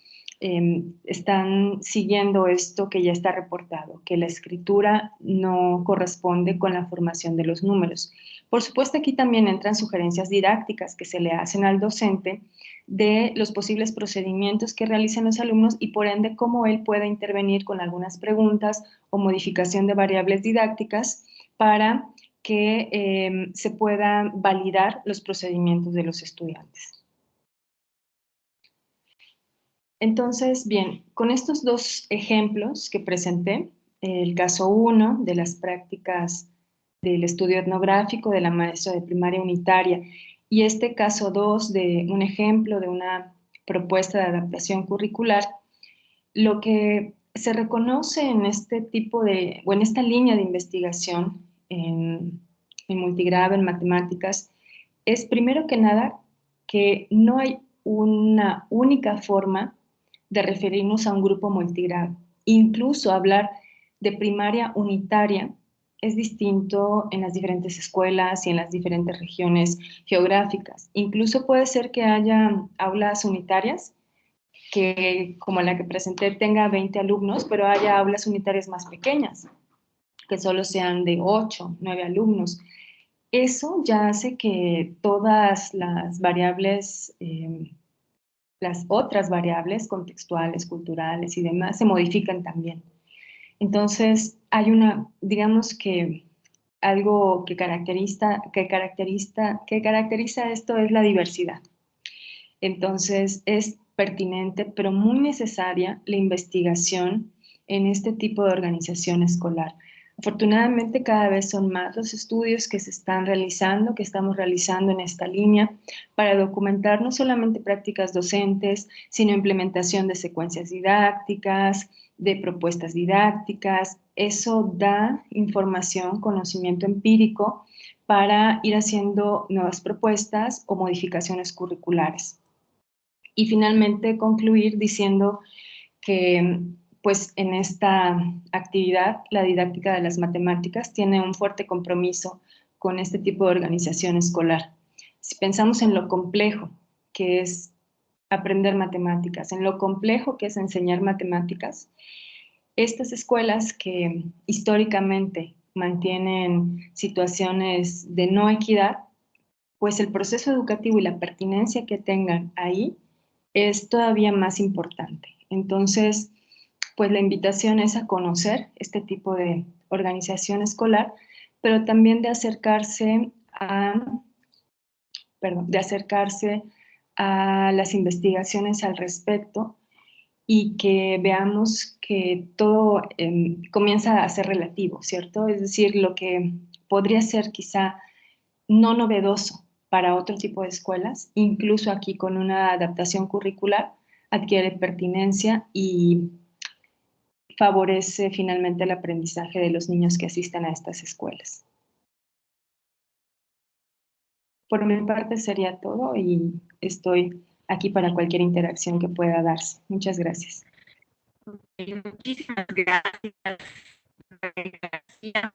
están siguiendo esto que ya está reportado, que la escritura no corresponde con la formación de los números. Por supuesto, aquí también entran sugerencias didácticas que se le hacen al docente de los posibles procedimientos que realicen los alumnos y por ende cómo él puede intervenir con algunas preguntas o modificación de variables didácticas para que se puedan validar los procedimientos de los estudiantes. Entonces, bien, con estos dos ejemplos que presenté, el caso 1 de las prácticas del estudio etnográfico de la maestra de primaria unitaria y este caso 2 de un ejemplo de una propuesta de adaptación curricular, lo que se reconoce en este tipo de, o en esta línea de investigación en multigrado, en matemáticas, es primero que nada que no hay una única forma de referirnos a un grupo multigrado. Incluso hablar de primaria unitaria es distinto en las diferentes escuelas y en las diferentes regiones geográficas. Incluso puede ser que haya aulas unitarias que, como la que presenté, tenga 20 alumnos, pero haya aulas unitarias más pequeñas, que solo sean de 8, 9 alumnos. Eso ya hace que todas las variables, las otras variables contextuales, culturales y demás, se modifican también. Entonces, hay digamos que algo que caracteriza esto es la diversidad. Entonces, es pertinente, pero muy necesaria la investigación en este tipo de organización escolar. Afortunadamente, cada vez son más los estudios que se están realizando, que estamos realizando en esta línea, para documentar no solamente prácticas docentes, sino implementación de secuencias didácticas, de propuestas didácticas. Eso da información, conocimiento empírico para ir haciendo nuevas propuestas o modificaciones curriculares. Y finalmente concluir diciendo que pues en esta actividad la didáctica de las matemáticas tiene un fuerte compromiso con este tipo de organización escolar. Si pensamos en lo complejo que es aprender matemáticas, en lo complejo que es enseñar matemáticas, estas escuelas que históricamente mantienen situaciones de no equidad, pues el proceso educativo y la pertinencia que tengan ahí es todavía más importante. Entonces, pues la invitación es a conocer este tipo de organización escolar, pero también de acercarse a las investigaciones al respecto y que veamos que todo comienza a ser relativo, ¿cierto? Es decir, lo que podría ser quizá no novedoso para otro tipo de escuelas, incluso aquí con una adaptación curricular, adquiere pertinencia y favorece finalmente el aprendizaje de los niños que asistan a estas escuelas. Por mi parte sería todo y estoy aquí para cualquier interacción que pueda darse. Muchas gracias. Muchísimas gracias, García.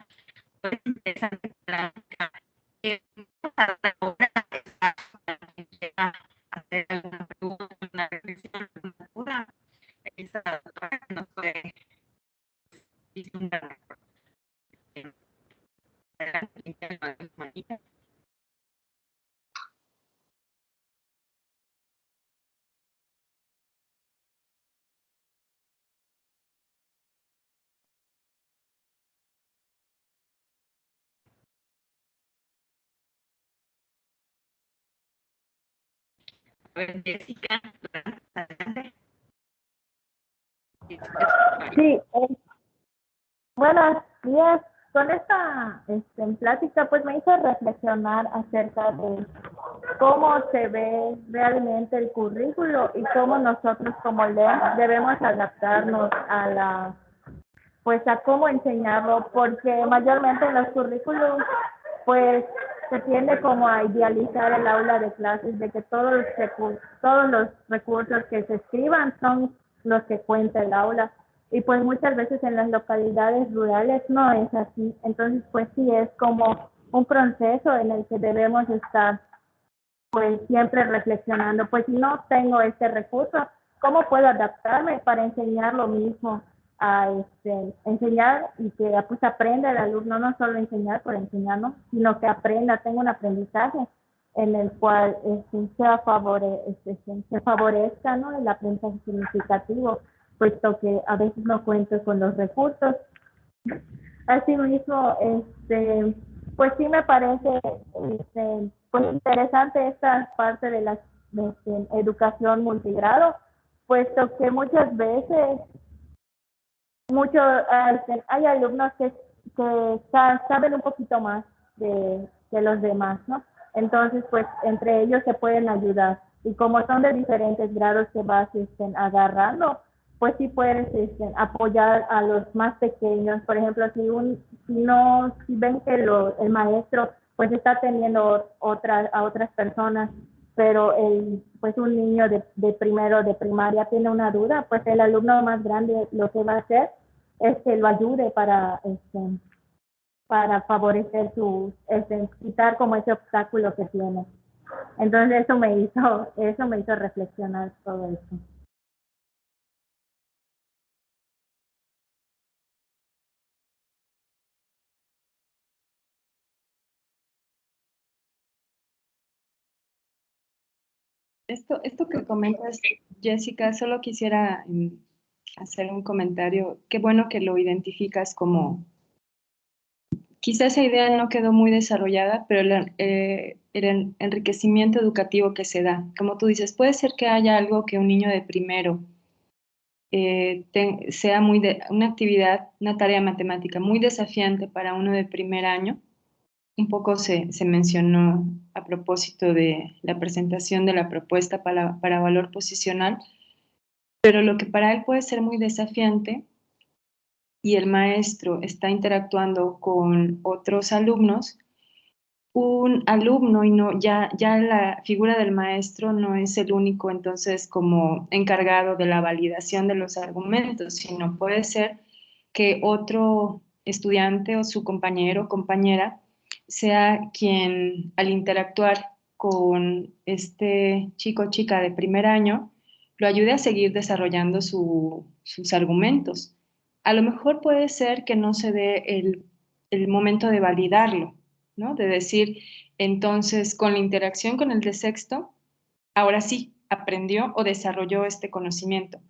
Fue interesante plática. Ahora a hacer alguna pregunta, una reflexión, alguna duda. Esa doctora nos puede decir una adelante. Jessica, adelante. Sí, buenos días. Con esta plática, pues me hizo reflexionar acerca de cómo se ve realmente el currículo y cómo nosotros como LEM debemos adaptarnos pues a cómo enseñarlo, porque mayormente en los currículos, pues se tiende como a idealizar el aula de clases, de que todos los recursos que se escriban son los que cuenta el aula. Y pues muchas veces en las localidades rurales no es así. Entonces, pues sí, es como un proceso en el que debemos estar pues siempre reflexionando, pues si no tengo este recurso, ¿cómo puedo adaptarme para enseñar lo mismo? A enseñar y que pues aprenda el alumno, no solo enseñar por enseñar, ¿no? Sino que aprenda, tenga un aprendizaje en el cual se favorezca, ¿no? El aprendizaje significativo, puesto que a veces no cuento con los recursos. Asimismo, pues sí me parece pues interesante esta parte de la educación multigrado, puesto que muchas veces hay alumnos que saben un poquito más de los demás, ¿no? Entonces, pues entre ellos se pueden ayudar. Y como son de diferentes grados que vas agarrando, pues sí puedes apoyar a los más pequeños. Por ejemplo, si ven que el maestro pues está atendiendo a otras personas, pero pues un niño de primero de primaria tiene una duda, pues el alumno más grande lo que va a hacer es que lo ayude para favorecer quitar como ese obstáculo que tiene. Entonces eso me hizo reflexionar todo eso. Esto que comentas, Jessica, solo quisiera hacer un comentario. Qué bueno que lo identificas como, quizás esa idea no quedó muy desarrollada, pero el enriquecimiento educativo que se da. Como tú dices, puede ser que haya algo que un niño de primero sea una actividad, una tarea matemática muy desafiante para uno de primer año. Un poco se mencionó a propósito de la presentación de la propuesta para valor posicional, pero lo que para él puede ser muy desafiante y el maestro está interactuando con otros alumnos, un alumno y no, ya la figura del maestro no es el único entonces como encargado de la validación de los argumentos, sino puede ser que otro estudiante o su compañero o compañera sea quien al interactuar con este chico o chica de primer año lo ayude a seguir desarrollando sus argumentos. A lo mejor puede ser que no se dé el momento de validarlo, ¿no? De decir, entonces, con la interacción con el de sexto, ahora sí aprendió o desarrolló este conocimiento.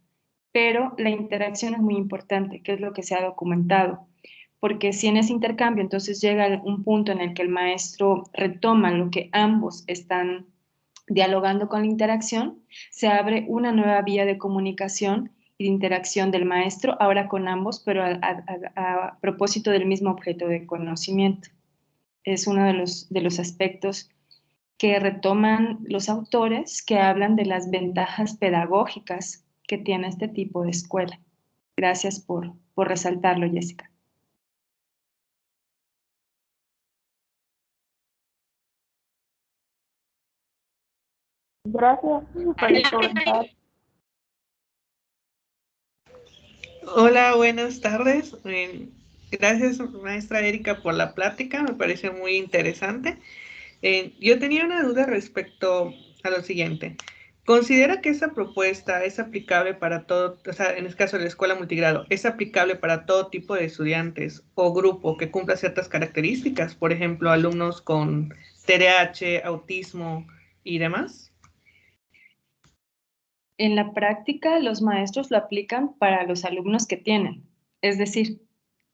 Pero la interacción es muy importante, que es lo que se ha documentado, porque si en ese intercambio entonces llega un punto en el que el maestro retoma lo que ambos están dialogando con la interacción, se abre una nueva vía de comunicación y de interacción del maestro, ahora con ambos, pero a propósito del mismo objeto de conocimiento. Es uno de los aspectos que retoman los autores que hablan de las ventajas pedagógicas que tiene este tipo de escuela. Gracias por resaltarlo, Jessica. Gracias por el comentario. Hola, buenas tardes. Gracias, maestra Erika, por la plática. Me parece muy interesante. Yo tenía una duda respecto a lo siguiente. ¿Considera que esa propuesta es aplicable para todo, o sea, en este caso de la escuela multigrado, es aplicable para todo tipo de estudiantes o grupo que cumpla ciertas características? Por ejemplo, alumnos con TDAH, autismo y demás. En la práctica, los maestros lo aplican para los alumnos que tienen. Es decir,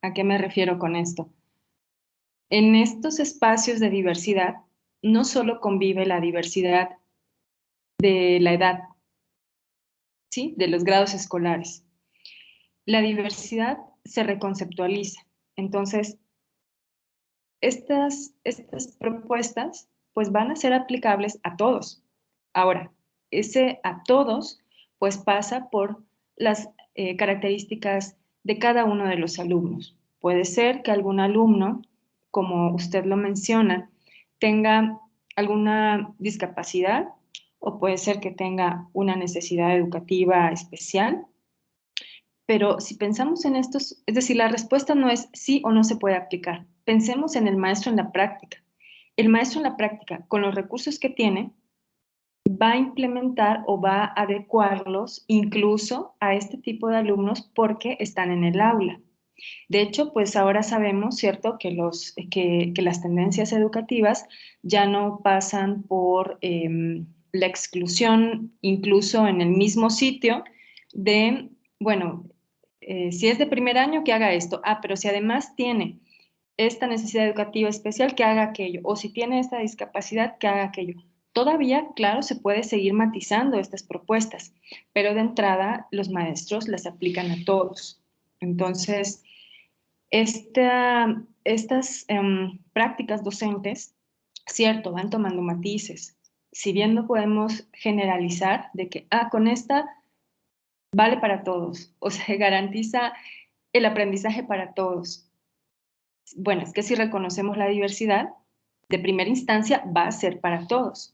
¿a qué me refiero con esto? En estos espacios de diversidad, no solo convive la diversidad de la edad, ¿sí? De los grados escolares. La diversidad se reconceptualiza. Entonces, estas propuestas pues van a ser aplicables a todos. Ahora, ese a todos pues pasa por las características de cada uno de los alumnos. Puede ser que algún alumno, como usted lo menciona, tenga alguna discapacidad o puede ser que tenga una necesidad educativa especial. Pero si pensamos en estos, es decir, la respuesta no es sí o no se puede aplicar. Pensemos en el maestro en la práctica. El maestro en la práctica, con los recursos que tiene, va a implementar o va a adecuarlos incluso a este tipo de alumnos porque están en el aula. De hecho, pues ahora sabemos, ¿cierto?, que las tendencias educativas ya no pasan por la exclusión, incluso en el mismo sitio, de, bueno, si es de primer año, que haga esto. Ah, pero si además tiene esta necesidad educativa especial, que haga aquello. O si tiene esta discapacidad, que haga aquello. Todavía, claro, se puede seguir matizando estas propuestas, pero de entrada los maestros las aplican a todos. Entonces, estas prácticas docentes, cierto, van tomando matices. Si bien no podemos generalizar de que, con esta vale para todos, o sea, garantiza el aprendizaje para todos. Bueno, es que si reconocemos la diversidad, de primera instancia va a ser para todos,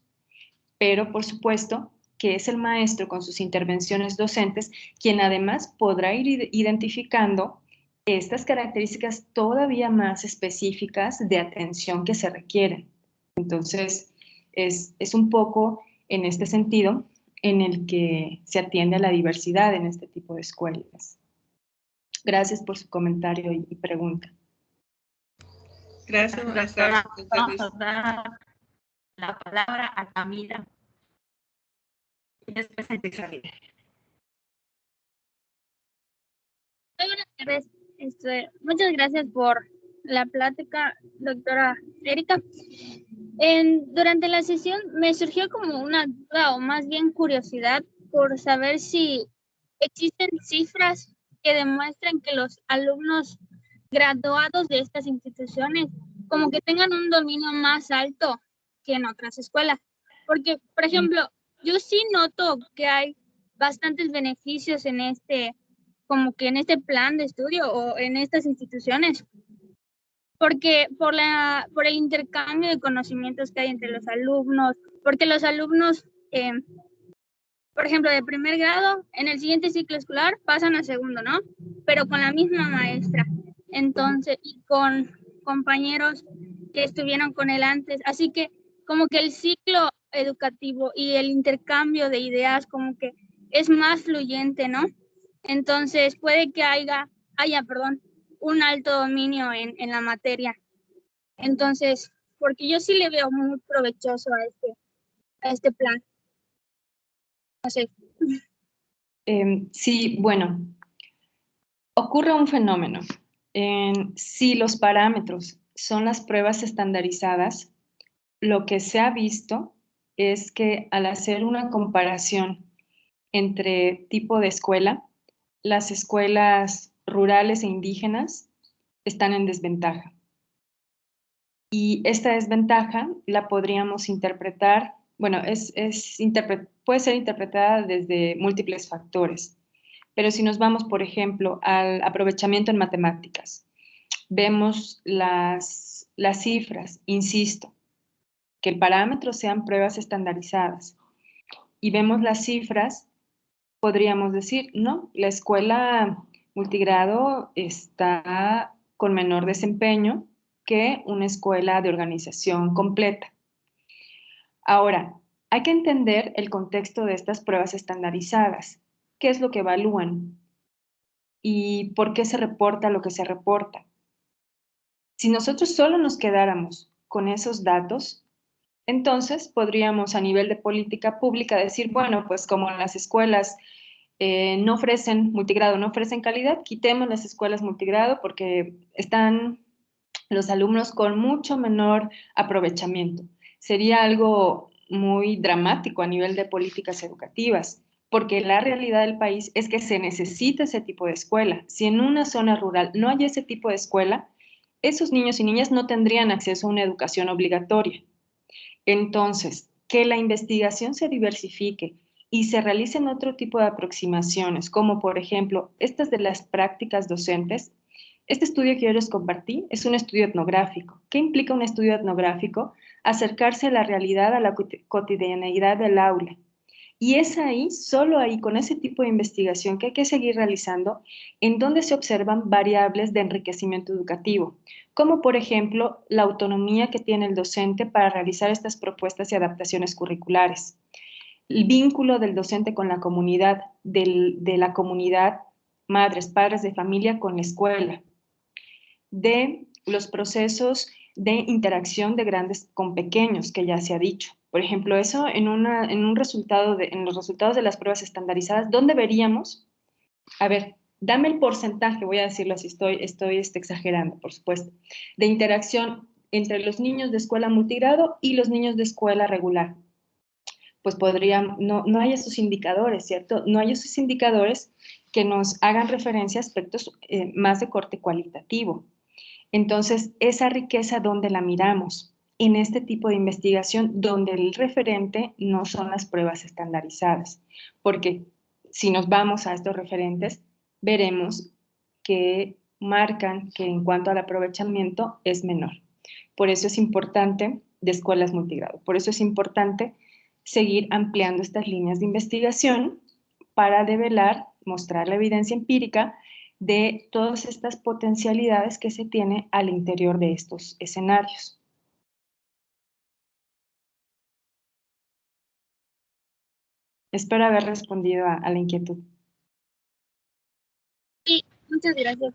pero por supuesto que es el maestro con sus intervenciones docentes quien además podrá ir identificando estas características todavía más específicas de atención que se requieren. Entonces, es un poco en este sentido en el que se atiende a la diversidad en este tipo de escuelas. Gracias por su comentario y pregunta. Gracias, maestra. Vamos a dar la palabra a Camila. Y después a Isabel. Buenas tardes. Muchas gracias por la plática, doctora Erika. Durante la sesión me surgió como una duda o más bien curiosidad por saber si existen cifras que demuestren que los alumnos graduados de estas instituciones como que tengan un dominio más alto que en otras escuelas. Porque, por ejemplo, yo sí noto que hay bastantes beneficios en como que en este plan de estudio o en estas instituciones, porque por el intercambio de conocimientos que hay entre los alumnos, porque los alumnos, por ejemplo, de primer grado, en el siguiente ciclo escolar pasan a segundo, ¿no? Pero con la misma maestra, entonces, y con compañeros que estuvieron con él antes, así que como que el ciclo educativo y el intercambio de ideas como que es más fluyente, ¿no? Entonces puede que haya un alto dominio en la materia. Entonces, porque yo sí le veo muy provechoso a este plan. No sé. Sí, bueno, ocurre un fenómeno. Si los parámetros son las pruebas estandarizadas, lo que se ha visto es que al hacer una comparación entre tipo de escuela, las escuelas rurales e indígenas están en desventaja. Y esta desventaja la podríamos interpretar, bueno, puede ser interpretada desde múltiples factores. Pero si nos vamos, por ejemplo, al aprovechamiento en matemáticas, vemos las cifras, insisto, que el parámetro sean pruebas estandarizadas, y vemos las cifras, podríamos decir, no, la escuela multigrado está con menor desempeño que una escuela de organización completa. Ahora, hay que entender el contexto de estas pruebas estandarizadas. ¿Qué es lo que evalúan? ¿Y por qué se reporta lo que se reporta? Si nosotros solo nos quedáramos con esos datos, entonces podríamos a nivel de política pública decir, bueno, pues como las escuelas no ofrecen multigrado, no ofrecen calidad, quitemos las escuelas multigrado porque están los alumnos con mucho menor aprovechamiento. Sería algo muy dramático a nivel de políticas educativas, porque la realidad del país es que se necesita ese tipo de escuela. Si en una zona rural no hay ese tipo de escuela, esos niños y niñas no tendrían acceso a una educación obligatoria. Entonces, que la investigación se diversifique y se realicen otro tipo de aproximaciones, como por ejemplo, estas de las prácticas docentes. Este estudio que yo les compartí es un estudio etnográfico. ¿Qué implica un estudio etnográfico? Acercarse a la realidad, a la cotidianeidad del aula. Y es ahí, solo ahí, con ese tipo de investigación que hay que seguir realizando, en donde se observan variables de enriquecimiento educativo, como por ejemplo la autonomía que tiene el docente para realizar estas propuestas y adaptaciones curriculares, el vínculo del docente con la comunidad, de la comunidad, madres, padres de familia con la escuela, de los procesos de interacción de grandes con pequeños, que ya se ha dicho. Por ejemplo, eso en los resultados de las pruebas estandarizadas, ¿dónde veríamos? A ver, dame el porcentaje, voy a decirlo así, estoy exagerando, por supuesto, de interacción entre los niños de escuela multigrado y los niños de escuela regular. Pues no hay esos indicadores, ¿cierto? No hay esos indicadores que nos hagan referencia a aspectos más de corte cualitativo. Entonces, esa riqueza, ¿dónde la miramos? En este tipo de investigación donde el referente no son las pruebas estandarizadas, porque si nos vamos a estos referentes, veremos que marcan que en cuanto al aprovechamiento es menor. Por eso es importante, de escuelas multigrado, por eso es importante seguir ampliando estas líneas de investigación para develar, mostrar la evidencia empírica de todas estas potencialidades que se tiene al interior de estos escenarios. Espero haber respondido a la inquietud. Sí, muchas gracias.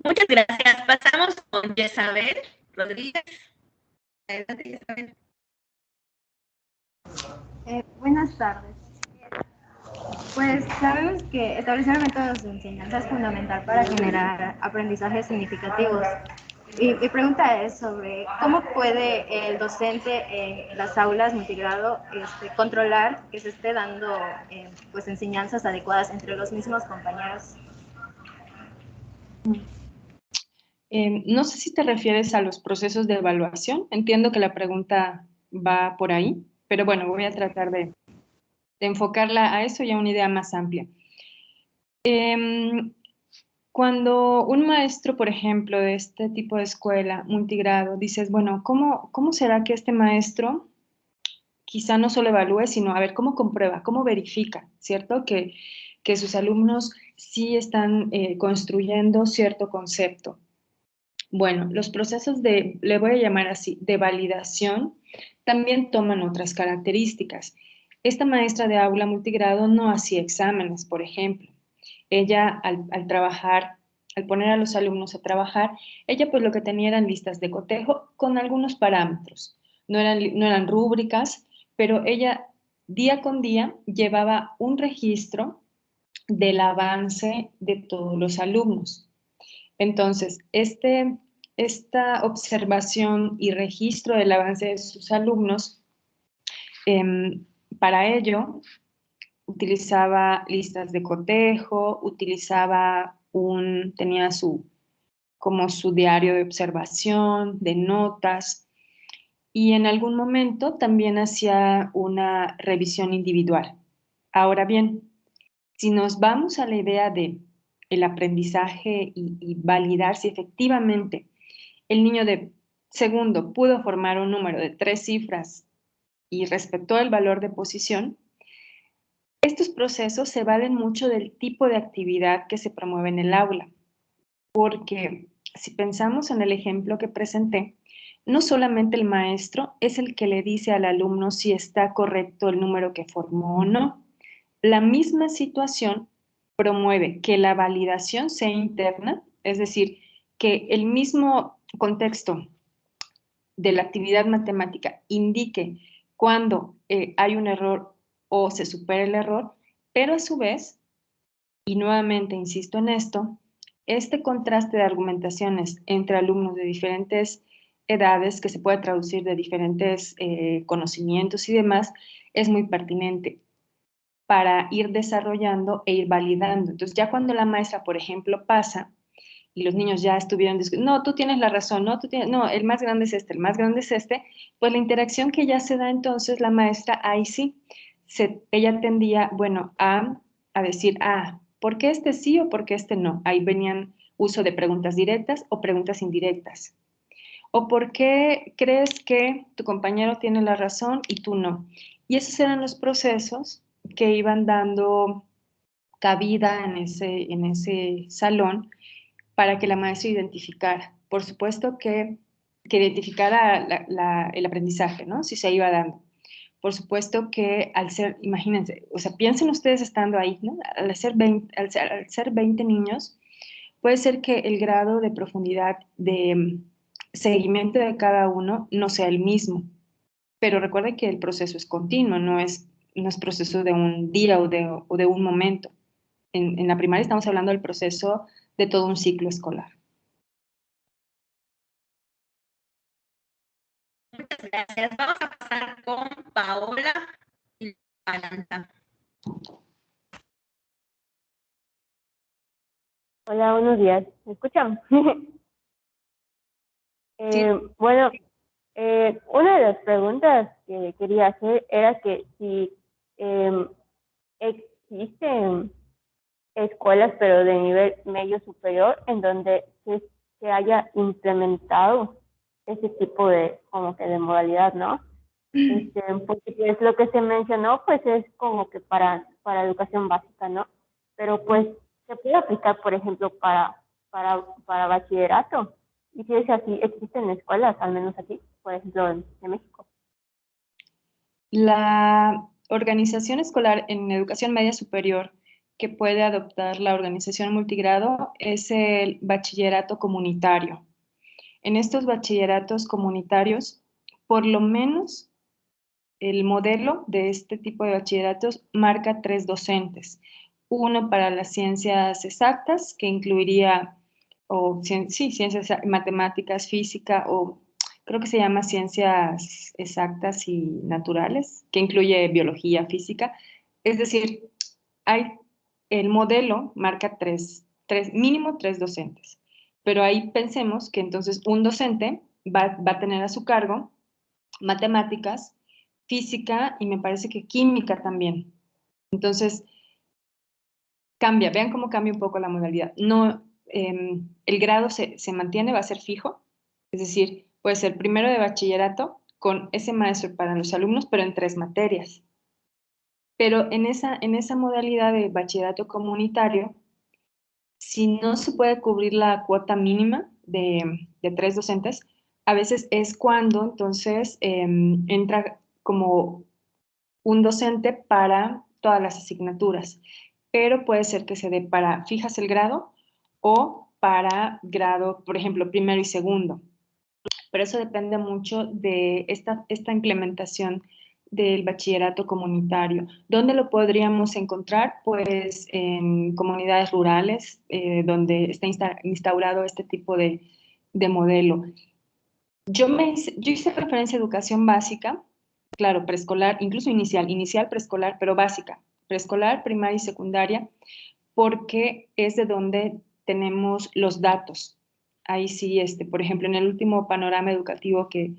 Muchas gracias. Pasamos con Yesabel Rodríguez. Adelante, Yesabel. Buenas tardes. Pues sabemos que establecer métodos de enseñanza es fundamental para generar aprendizajes significativos. Y mi pregunta es sobre cómo puede el docente en las aulas multigrado controlar que se esté dando pues enseñanzas adecuadas entre los mismos compañeros. No sé si te refieres a los procesos de evaluación. Entiendo que la pregunta va por ahí, pero bueno, voy a tratar de enfocarla a eso y a una idea más amplia. Cuando un maestro, por ejemplo, de este tipo de escuela multigrado, dices, bueno, ¿cómo será que este maestro quizá no solo evalúe, sino a ver cómo comprueba, cómo verifica, ¿cierto? Que sus alumnos sí están construyendo cierto concepto. Bueno, los procesos le voy a llamar así, de validación, también toman otras características. Esta maestra de aula multigrado no hacía exámenes, por ejemplo. Ella, al trabajar, al poner a los alumnos a trabajar, ella pues lo que tenía eran listas de cotejo con algunos parámetros. No eran rúbricas, pero ella día con día llevaba un registro del avance de todos los alumnos. Entonces, esta observación y registro del avance de sus alumnos, para ello, utilizaba listas de cotejo, tenía como su diario de observación, de notas, y en algún momento también hacía una revisión individual. Ahora bien, si nos vamos a la idea de el aprendizaje y validar si efectivamente el niño de segundo pudo formar un número de 3 cifras y respetó el valor de posición, estos procesos se valen mucho del tipo de actividad que se promueve en el aula, porque si pensamos en el ejemplo que presenté, no solamente el maestro es el que le dice al alumno si está correcto el número que formó o no. La misma situación promueve que la validación sea interna, es decir, que el mismo contexto de la actividad matemática indique cuando hay un error o se supera el error, pero a su vez, y nuevamente insisto en esto, este contraste de argumentaciones entre alumnos de diferentes edades, que se puede traducir de diferentes conocimientos y demás, es muy pertinente para ir desarrollando e ir validando. Entonces, ya cuando la maestra, por ejemplo, pasa y los niños ya estuvieron discutiendo, no, tú tienes la razón, no, el más grande es este, el más grande es este, pues la interacción que ya se da entonces, la maestra, ahí sí, ella tendía, bueno, a decir, ¿por qué este sí o por qué este no? Ahí venían uso de preguntas directas o preguntas indirectas. ¿O por qué crees que tu compañero tiene la razón y tú no? Y esos eran los procesos que iban dando cabida en ese salón para que la maestra identificara. Por supuesto que identificara el aprendizaje, ¿no? Si se iba dando. Por supuesto que al ser, imagínense, o sea, piensen ustedes estando ahí, ¿no? Al ser 20 niños, puede ser que el grado de profundidad de seguimiento de cada uno no sea el mismo, pero recuerden que el proceso es continuo, no es proceso de un día o de un momento. En la primaria estamos hablando del proceso de todo un ciclo escolar. Muchas gracias. Vamos a pasar con Paola y Atlanta. Hola, buenos días. ¿Me escuchan? Sí. Bueno, una de las preguntas que quería hacer era que si existen escuelas, pero de nivel medio superior, en donde se haya implementado ese tipo de, como que de modalidad, ¿no? Porque pues lo que se mencionó, pues es como que para educación básica, ¿no? Pero pues se puede aplicar, por ejemplo, para bachillerato. Y si es así, existen escuelas, al menos aquí, por ejemplo, en México. La organización escolar en educación media superior que puede adoptar la organización multigrado es el bachillerato comunitario. En estos bachilleratos comunitarios, por lo menos el modelo de este tipo de bachilleratos marca 3 docentes. Uno para las ciencias exactas, que incluiría ciencias matemáticas, física, o creo que se llama ciencias exactas y naturales, que incluye biología, física. Es decir, el modelo marca mínimo tres docentes. Pero ahí pensemos que entonces un docente va a tener a su cargo matemáticas, física y me parece que química también. Entonces, vean cómo cambia un poco la modalidad. No, el grado se mantiene, va a ser fijo, es decir, puede ser primero de bachillerato con ese maestro para los alumnos, pero en 3 materias. Pero en esa modalidad de bachillerato comunitario, si no se puede cubrir la cuota mínima de 3 docentes, a veces es cuando entonces entra como un docente para todas las asignaturas, pero puede ser que se dé para, fijas el grado o para grado, por ejemplo, primero y segundo. Pero eso depende mucho de esta implementación del bachillerato comunitario. ¿Dónde lo podríamos encontrar? Pues en comunidades rurales, donde está instaurado este tipo de modelo. Yo hice referencia a educación básica, claro, preescolar, incluso inicial, preescolar, pero básica, preescolar, primaria y secundaria, porque es de donde tenemos los datos. Ahí sí, por ejemplo, en el último panorama educativo que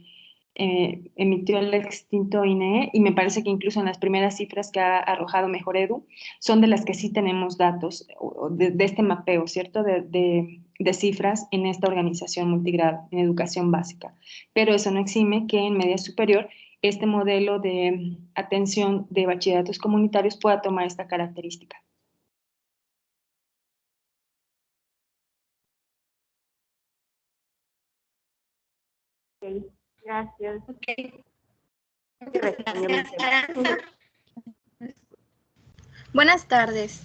emitió el extinto INE, y me parece que incluso en las primeras cifras que ha arrojado Mejor Edu, son de las que sí tenemos datos de este mapeo, ¿cierto? De cifras en esta organización multigrado, en educación básica. Pero eso no exime que en media superior este modelo de atención de bachilleratos comunitarios pueda tomar esta característica. Ok, gracias. Ok. Buenas tardes.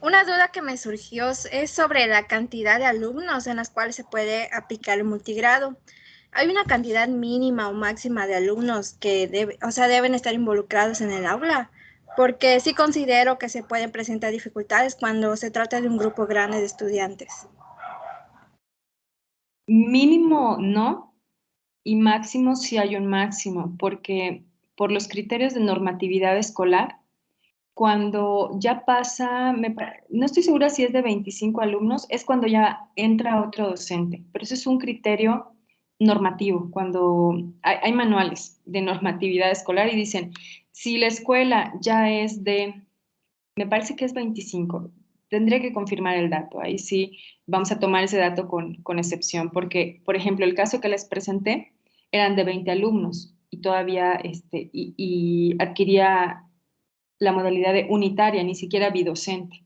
Una duda que me surgió es sobre la cantidad de alumnos en las cuales se puede aplicar el multigrado. ¿Hay una cantidad mínima o máxima de alumnos que deben estar involucrados en el aula? Porque sí considero que se pueden presentar dificultades cuando se trata de un grupo grande de estudiantes. Mínimo no, y máximo sí hay un máximo, porque por los criterios de normatividad escolar, cuando ya pasa, no estoy segura si es de 25 alumnos, es cuando ya entra otro docente, pero eso es un criterio normativo, cuando hay manuales de normatividad escolar y dicen, si la escuela ya es de, me parece que es 25, tendré que confirmar el dato, ahí sí vamos a tomar ese dato con excepción, porque, por ejemplo, el caso que les presenté eran de 20 alumnos y todavía y adquiría la modalidad de unitaria, ni siquiera bidocente.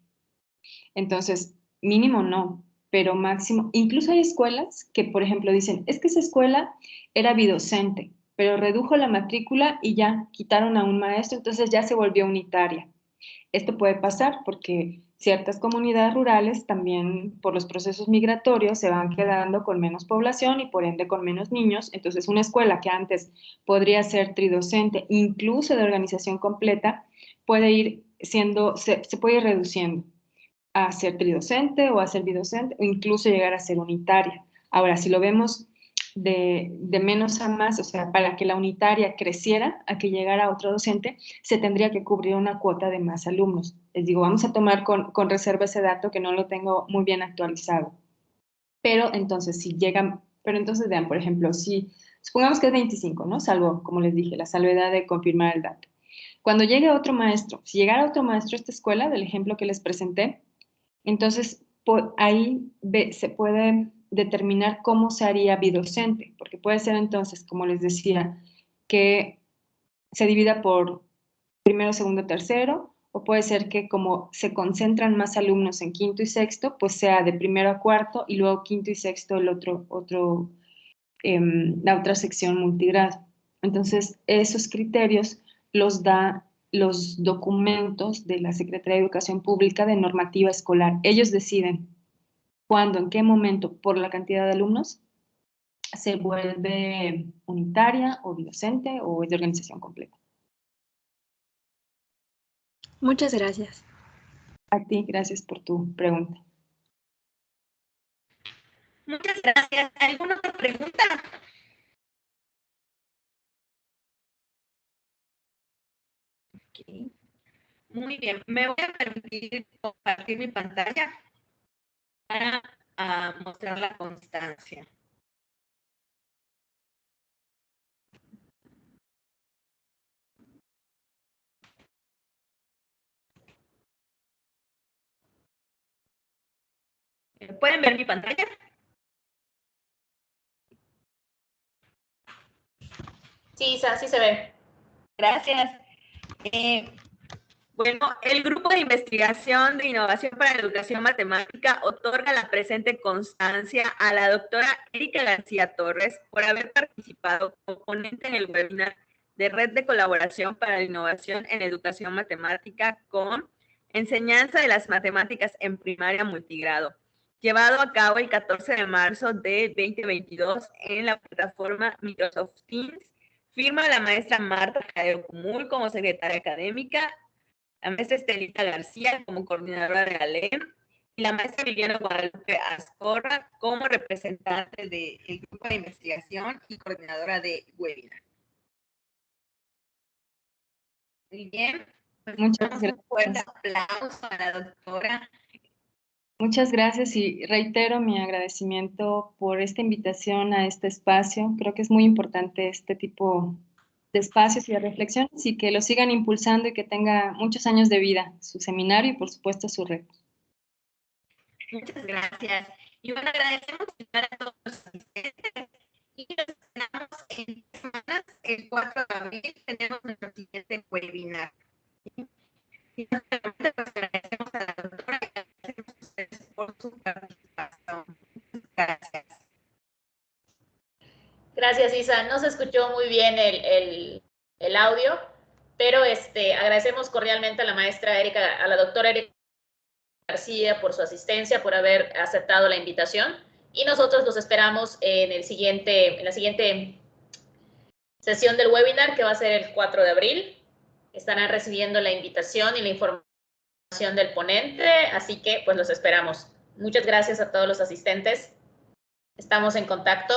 Entonces, mínimo no, pero máximo. Incluso hay escuelas que, por ejemplo, dicen, es que esa escuela era bidocente, pero redujo la matrícula y ya quitaron a un maestro, entonces ya se volvió unitaria. Esto puede pasar porque ciertas comunidades rurales también por los procesos migratorios se van quedando con menos población y por ende con menos niños. Entonces una escuela que antes podría ser tridocente, incluso de organización completa, puede ir siendo, se puede ir reduciendo a ser tridocente o a ser bidocente o incluso llegar a ser unitaria. Ahora, si lo vemos de menos a más, o sea, para que la unitaria creciera, a que llegara a otro docente, se tendría que cubrir una cuota de más alumnos. Les digo, vamos a tomar con reserva ese dato que no lo tengo muy bien actualizado. Pero entonces, si llegan, pero entonces vean, por ejemplo, si supongamos que es 25, ¿no? Salvo, como les dije, la salvedad de confirmar el dato. Cuando llegue otro maestro, si llegara otro maestro a esta escuela, del ejemplo que les presenté, entonces ahí se puede determinar cómo se haría bidocente, porque puede ser entonces, como les decía, que se divida por primero, segundo, tercero, o puede ser que como se concentran más alumnos en quinto y sexto, pues sea de primero a cuarto y luego quinto y sexto la otra sección multigrado. Entonces, esos criterios los da los documentos de la Secretaría de Educación Pública de normativa escolar. Ellos deciden cuándo, en qué momento, por la cantidad de alumnos, se vuelve unitaria o docente o es de organización completa. Muchas gracias. A ti, gracias por tu pregunta. Muchas gracias. ¿Alguna otra pregunta? Okay. Muy bien. Me voy a permitir compartir mi pantalla para mostrar la constancia. ¿Pueden ver mi pantalla? Sí, Isa, sí se ve. Gracias. Bueno, el Grupo de Investigación de Innovación para la Educación Matemática otorga la presente constancia a la doctora Erika García Torres por haber participado como ponente en el webinar de Red de Colaboración para la Innovación en Educación Matemática con Enseñanza de las Matemáticas en Primaria Multigrado, llevado a cabo el 14 de marzo de 2022 en la plataforma Microsoft Teams. Firma la maestra Marta Jadeo Cumul como secretaria académica, la maestra Estelita García como coordinadora de ALEM y la maestra Viviana Guadalupe Ascorra como representante del grupo de investigación y coordinadora de webinar. Muy bien. Muchas Damos un fuerte gracias. aplauso a la doctora. Muchas gracias y reitero mi agradecimiento por esta invitación a este espacio. Creo que es muy importante este tipo de espacios y de reflexiones y que lo sigan impulsando y que tenga muchos años de vida su seminario y por supuesto su red. Muchas gracias. Y bueno, agradecemos a todos los asistentes y nos esperamos en 3 semanas, el 4 de abril, tenemos nuestro siguiente webinar. Y nos agradecemos a la doctora y agradecemos a ustedes por su participación. Muchas gracias. Gracias, Isa. No se escuchó muy bien el audio, pero agradecemos cordialmente a la maestra Erika, a la doctora Erika García por su asistencia, por haber aceptado la invitación. Y nosotros los esperamos en la siguiente sesión del webinar, que va a ser el 4 de abril. Estarán recibiendo la invitación y la información del ponente, así que pues los esperamos. Muchas gracias a todos los asistentes. Estamos en contacto.